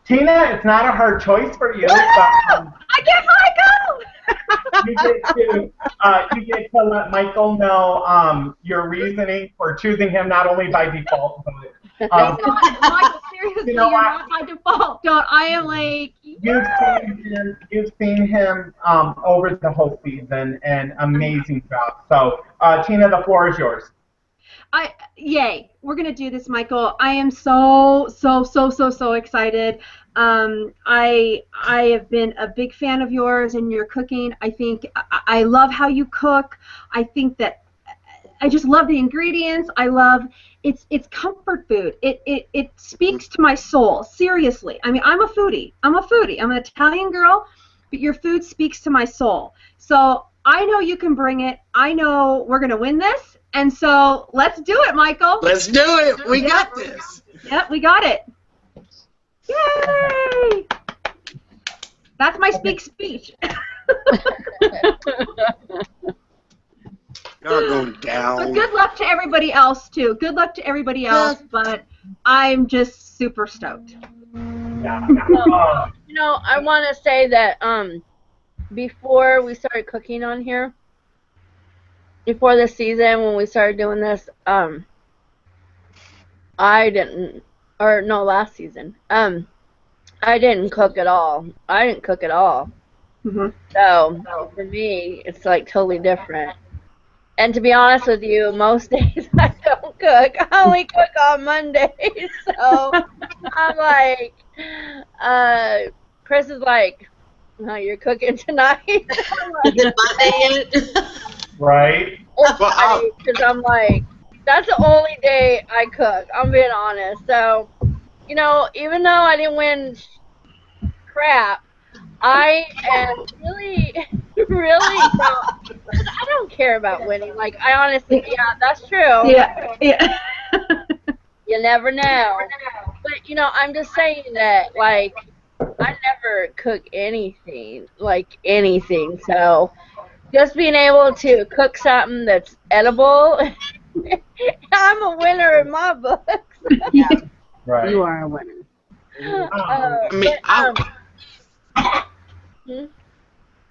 Tina, it's not a hard choice for you, but I get Michael! you get to let Michael know your reasoning for choosing him, not only by default, but Michael, seriously, you know you're not by default. Don't. I am like. You've seen him over the whole season, and amazing job. So, Tina, the floor is yours. Yay! We're gonna do this, Michael. I am so excited. I have been a big fan of yours and your cooking. I think I love how you cook. I think that I just love the ingredients. I love it's comfort food. It speaks to my soul. Seriously. I mean, I'm a foodie. I'm an Italian girl, but your food speaks to my soul. So I know you can bring it. I know we're going to win this. And so let's do it, Michael. Let's do it. We got this. Yep, we got it. Yay! That's my speech. Y'all going down. But good luck to everybody else, too. Good luck to everybody else, but I'm just super stoked. Yeah. You know, I want to say that before we started cooking on here, before this season, when we started doing this, last season, I didn't cook at all. Mm-hmm. So for me, it's like totally different. And to be honest with you, most days I don't cook. I only cook on Mondays. So I'm like, Chris is like, "Oh, you're cooking tonight?" I'm like, Is it Monday yet? Right? because I'm like, that's the only day I cook. I'm being honest. So, you know, even though I didn't win crap, I am really, really don't. I don't care about winning. Like, I honestly, yeah, that's true. Yeah. You never know. But, you know, I'm just saying that, like, I never cook anything, like anything. So, just being able to cook something that's edible, I'm a winner in my books. Right. You are a winner. I mean,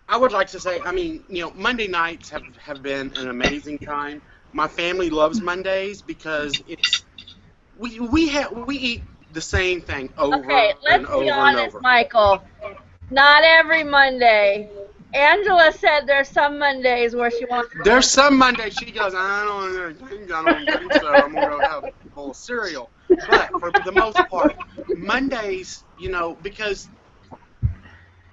I would like to say, I mean, you know, Monday nights have been an amazing time. My family loves Mondays because we eat the same thing over Okay, and let's over be and honest, over. Michael. Not every Monday. Angela said there's some Mondays where she wants to. There's some Mondays she goes, I don't think so. I'm gonna go have a bowl of cereal. But for the most part, Mondays, you know, because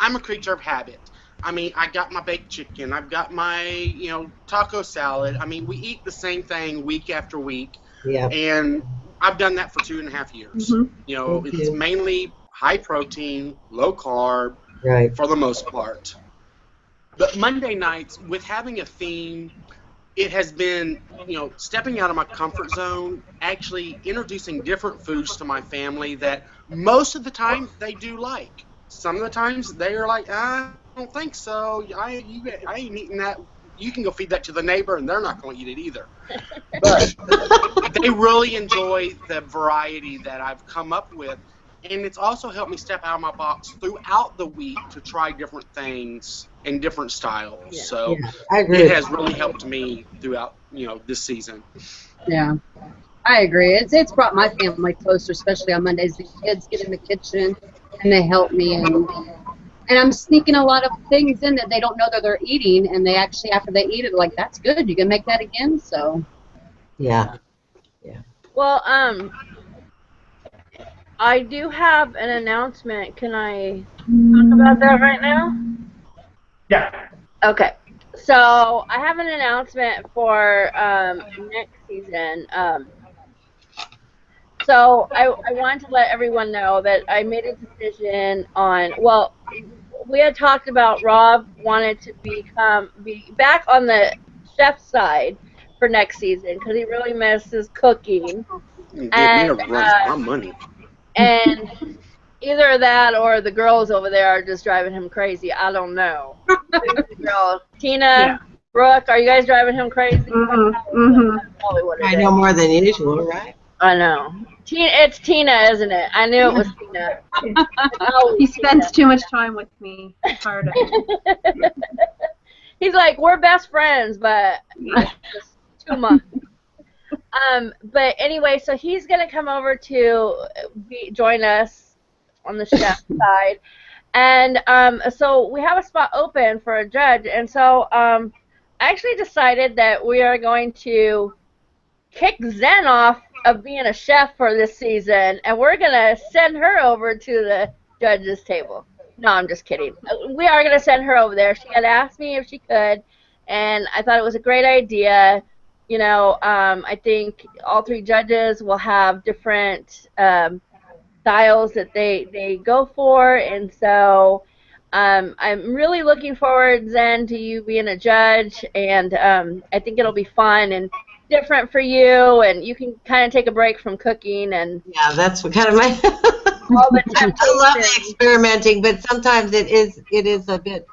I'm a creature of habit. I mean, I got my baked chicken. I've got my, you know, taco salad. I mean, we eat the same thing week after week. Yeah. And I've done that for 2.5 years. Mm-hmm. You know, Thank it's you. mainly high protein, low carb Right. for the most part. But Monday nights, with having a theme, it has been, you know, stepping out of my comfort zone, actually introducing different foods to my family that most of the time they do like. Some of the times they are like, I don't think so. I ain't eating that. You can go feed that to the neighbor, and they're not going to eat it either. But they really enjoy the variety that I've come up with. And it's also helped me step out of my box throughout the week to try different things and different styles. Yeah. So Yeah, I agree. it has really helped me throughout, you know, this season. Yeah, I agree. It's brought my family closer, especially on Mondays. The kids get in the kitchen and they help me, and I'm sneaking a lot of things in that they don't know that they're eating, and they actually, after they eat it, like, that's good. You can make that again. So Yeah. Well, I do have an announcement. Can I talk about that right now? Yeah. Okay. So I have an announcement for next season. So I wanted to let everyone know that I made a decision on, well, we had talked about Rob wanted to be back on the chef side for next season because he really misses cooking. And get me And to run for my money. and either that or the girls over there are just driving him crazy. I don't know. Girls, Tina, Yeah. Brooke, are you guys driving him crazy? Mm-hmm. Mm-hmm. That's probably what I it know is. more than usual, right? I know. It's Tina, isn't it? I knew it was Tina. It's always He spends Tina. too much time with me. I'm tired of it. He's like, we're best friends, but it's just too much. But anyway, so he's gonna come over to join us on the chef side, and so we have a spot open for a judge, and so I actually decided that we are going to kick Zen off of being a chef for this season, and we're gonna send her over to the judges table. No, I'm just kidding. We are gonna send her over there. She had asked me if she could, and I thought it was a great idea. You know, I think all three judges will have different styles that they go for, and so I'm really looking forward, Zen, to you being a judge, and I think it'll be fun and different for you, and you can kind of take a break from cooking and Yeah, that's what kind of my. all the I love the temptations. experimenting, but sometimes it is a bit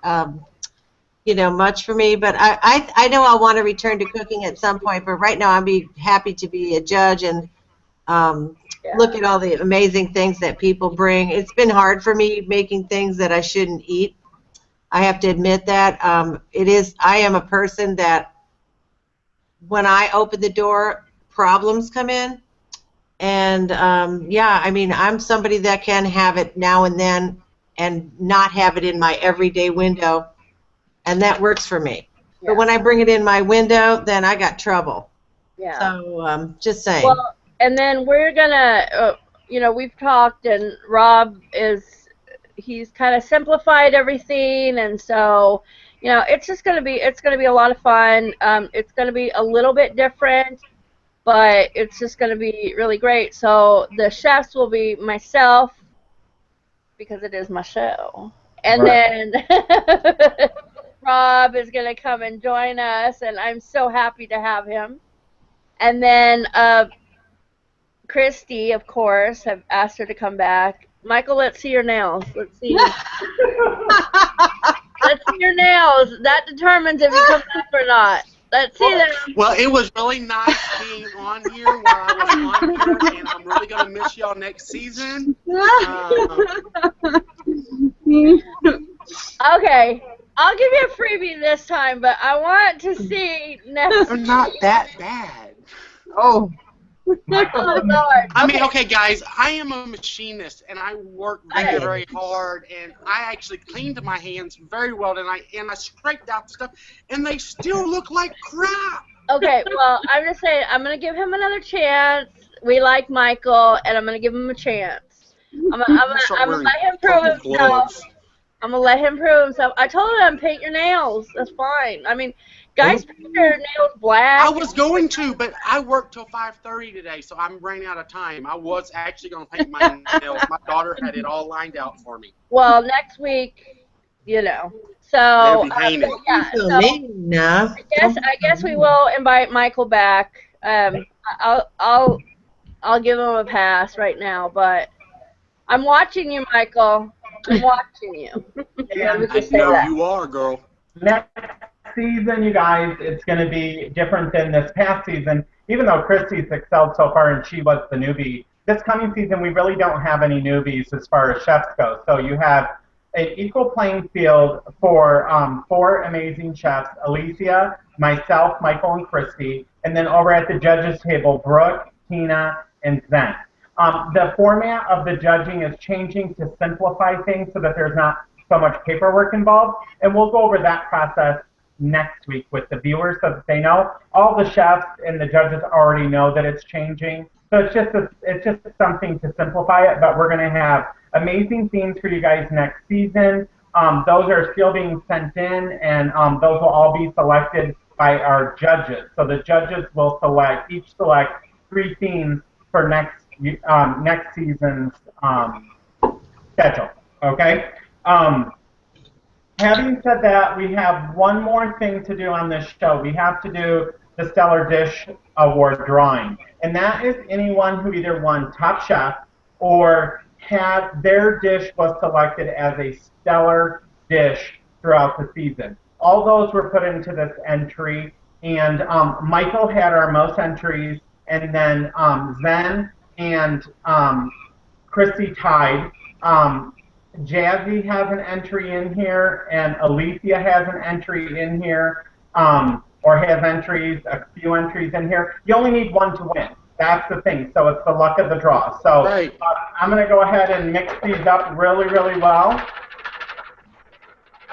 much for me. But I know I'll want to return to cooking at some point. But right now, I'd be happy to be a judge and look at all the amazing things that people bring. It's been hard for me making things that I shouldn't eat. I have to admit that. It is. I am a person that when I open the door, problems come in. And yeah, I mean, I'm somebody that can have it now and then and not have it in my everyday window, and that works for me. Yeah. But when I bring it in my window, then I got trouble. Yeah. So just saying. Well, and then we're gonna, we've talked, and Rob he's kind of simplified everything, and so, it's just it's gonna be a lot of fun. It's gonna be a little bit different, but it's just gonna be really great. So the chefs will be myself, because it is my show, and Right. then Rob is gonna come and join us, and I'm so happy to have him. And then Christy, of course, have asked her to come back. Michael, let's see your nails. Let's see. Let's see your nails. That determines if you come back or not. Let's see them. Well, it was really nice being on here while I was on here, and I'm really going to miss y'all next season. Okay. I'll give you a freebie this time, but I want to see next They're not that bad. Oh. Oh, Lord. I mean, okay, guys, I am a machinist, and I work very, very hard, and I actually cleaned my hands very well, and I scraped out stuff, and they still look like crap. Okay, well, I'm just saying, I'm going to give him another chance. We like Michael, and I'm going to give him a chance. I'm going to let him prove himself. I'm going to let him prove himself. I told him, paint your nails. That's fine. I mean, guys paint their nails black. I was going to, but I worked till 5:30 today, so I'm running out of time. I was actually going to paint my nails. My daughter had it all lined out for me. Well, next week, So, It'll be painted. yeah, so No. I guess we will invite Michael back. I'll give him a pass right now, but I'm watching you, Michael. I'm watching you. And I know you are, girl. next season, you guys, it's going to be different than this past season. Even though Christy's excelled so far and she was the newbie, this coming season we really don't have any newbies as far as chefs go. So you have an equal playing field for 4 amazing chefs: Alicia, myself, Michael, and Christy, and then over at the judges table, Brooke, Tina, and Zen. The format of the judging is changing to simplify things so that there's not so much paperwork involved, and we'll go over that process next week with the viewers so that they know. All the chefs and the judges already know that it's changing, so it's just something to simplify it. But we're going to have amazing themes for you guys next season. Those are still being sent in, and those will all be selected by our judges. So the judges will each select 3 themes for next season's schedule. Okay. Having said that, we have one more thing to do on this show. We have to do the Stellar Dish Award drawing, and that is anyone who either won Top Chef or had their dish was selected as a stellar dish throughout the season. All those were put into this entry, and Michael had our most entries, and then Zen and Chrissy tied. Jazzy has an entry in here, and Alicia has an entry in here, or has a few entries in here. You only need 1 to win. That's the thing. So it's the luck of the draw. So Right. I'm going to go ahead and mix these up really, really well.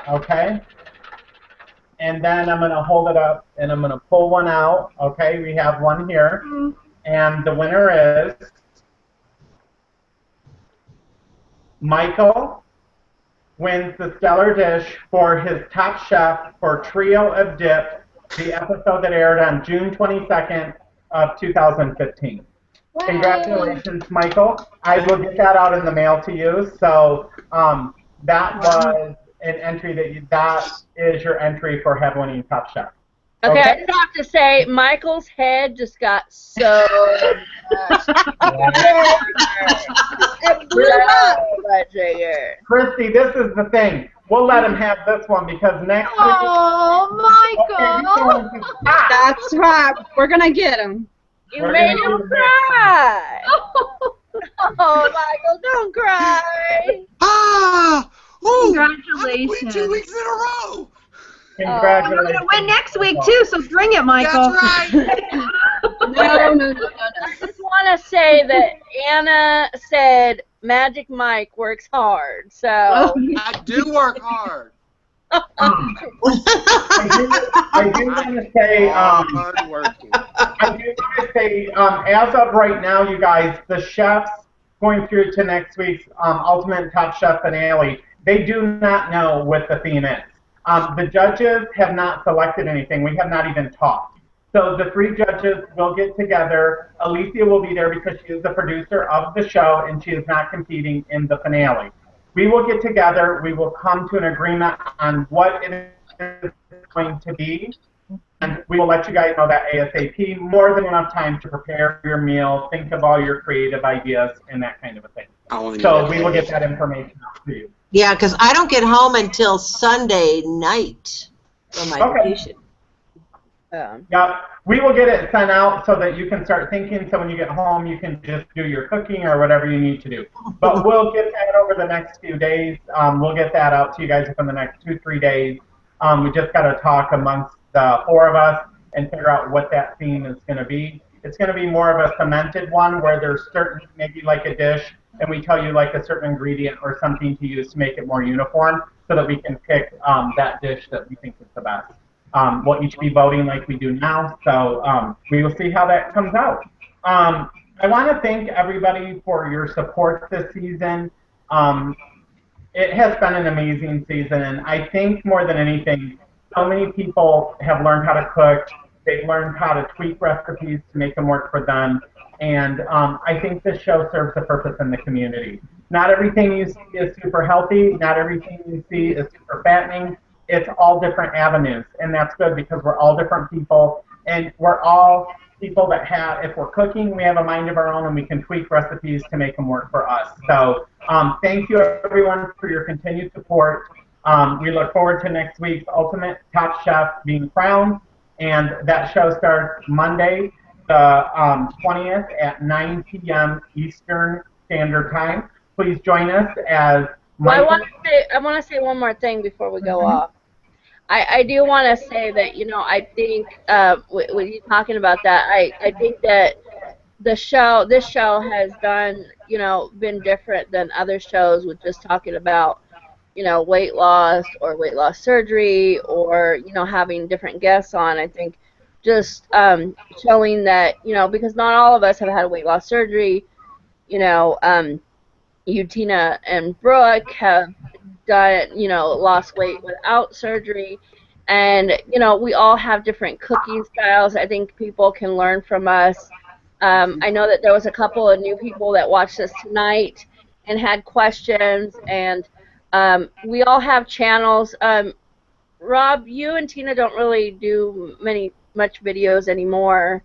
Okay. And then I'm going to hold it up, and I'm going to pull one out. Okay, we have one here. And the winner is Michael. Wins the Stellar Dish for his Top Chef for Trio of Dip, the episode that aired on June 22nd of 2015. Yay. Congratulations, Michael. I will get that out in the mail to you. So that was an entry that is your entry for Have Winning Top Chef. Okay, I just have to say, Michael's head just got so much bigger. Christy, this is the thing. We'll let him have this one because next week. Oh, Michael! That's right. We're gonna get him. You made him cry. Oh, Michael, don't cry. Ah! Ooh, Congratulations. 2 weeks in a row. We're Congratulations. gonna win next week too, so bring it, Michael. That's right. No. I just want to say that Anna said Magic Mike works hard, so. I do work hard. I do want to say, Hard working. as of right now, you guys, the chefs going through to next week's Ultimate Top Chef finale, they do not know what the theme is. The judges have not selected anything. We have not even talked. So the 3 judges will get together. Alicia will be there because she is the producer of the show and she is not competing in the finale. We will get together. We will come to an agreement on what it is going to be. And we will let you guys know that ASAP. More than enough time to prepare your meal, think of all your creative ideas, and that kind of a thing. So we will get that information out to you. Yeah, because I don't get home until Sunday night from my vacation. Yeah, we will get it sent out so that you can start thinking. So when you get home, you can just do your cooking or whatever you need to do. But we'll get that over the next few days. We'll get that out to you guys within the next 2-3 days. We just got to talk amongst the 4 of us and figure out what that theme is going to be. It's going to be more of a cemented one where there's certain, maybe like a dish, and we tell you like a certain ingredient or something to use to make it more uniform so that we can pick that dish that we think is the best. We'll each be voting like we do now, so we will see how that comes out. I want to thank everybody for your support this season. It has been an amazing season, and I think more than anything, so many people have learned how to cook. They've learned how to tweak recipes to make them work for them, and I think this show serves a purpose in the community. Not everything you see is super healthy. Not everything you see is super fattening. It's all different avenues, and that's good because we're all different people, and we're all people that have, if we're cooking, we have a mind of our own, and we can tweak recipes to make them work for us. So thank you, everyone, for your continued support. We look forward to next week's Ultimate Top Chef being crowned, and that show starts Monday, the 20th at 9 p.m. Eastern Standard Time. Please join us as Michael. Well, I want to say one more thing before we go off. I do want to say that, I think, with you talking about that, I think that this show has done, been different than other shows with just talking about, weight loss or weight loss surgery or, having different guests on. I think just showing that, because not all of us have had weight loss surgery, you, Tina, and Brooke have done, lost weight without surgery. And, we all have different cooking styles. I think people can learn from us. I know that there was a couple of new people that watched us tonight and had questions. And we all have channels. Rob, you and Tina don't really do much videos anymore.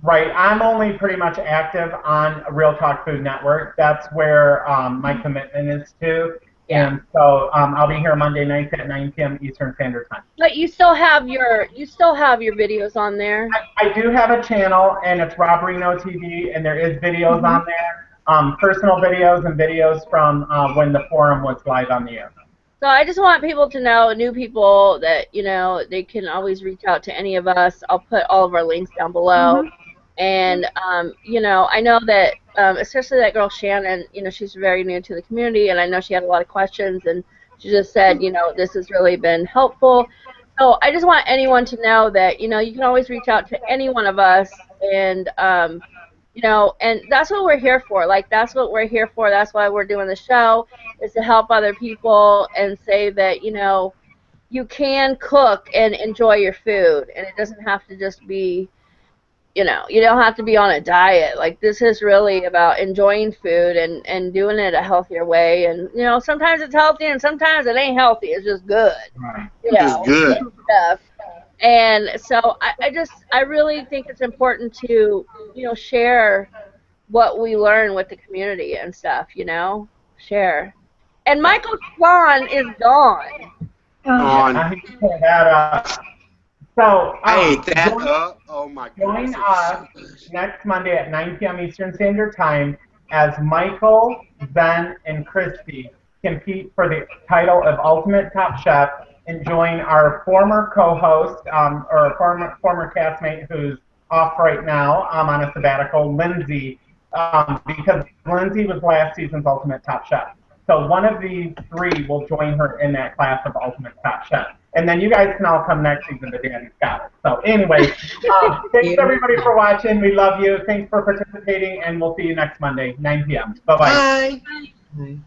Right, I'm only pretty much active on Real Talk Food Network. That's where my commitment is to. Yeah. And so I'll be here Monday nights at 9 p.m. Eastern Standard Time. But you still have your videos on there. I do have a channel, and it's Rob Reno TV, and there is videos on there, personal videos and videos from when the forum was live on the air. So I just want people to know, new people, that they can always reach out to any of us. I'll put all of our links down below. And, I know that, especially that girl Shannon, she's very new to the community, and I know she had a lot of questions, and she just said, this has really been helpful. So I just want anyone to know that, you can always reach out to any one of us, and, and that's what we're here for. Like, that's what we're here for. That's why we're doing the show, is to help other people and say that, you can cook and enjoy your food, and it doesn't have to just be you know, you don't have to be on a diet. Like, this is really about enjoying food and doing it a healthier way. And, you know, sometimes it's healthy and sometimes it ain't healthy. It's just good. Right. You It's know, good. stuff. And so I really think it's important to, you know, share what we learn with the community and stuff, you know, share. And Michael Swan is gone. On. I hate to pull that up. So, I ate that join, up. Oh my goodness. join It was us so good. next Monday at 9 p.m. Eastern Standard Time as Michael, Ben, and Christy compete for the title of Ultimate Top Chef and join our former co-host or former castmate who's off right now on a sabbatical, Lindsay, because Lindsay was last season's Ultimate Top Chef. So one of these three will join her in that class of Ultimate Top Chef. And then you guys can all come next season to Danny's Scott. So anyway, thanks everybody for watching. We love you. Thanks for participating, and we'll see you next Monday, 9 p.m. Bye-bye. Bye. Bye.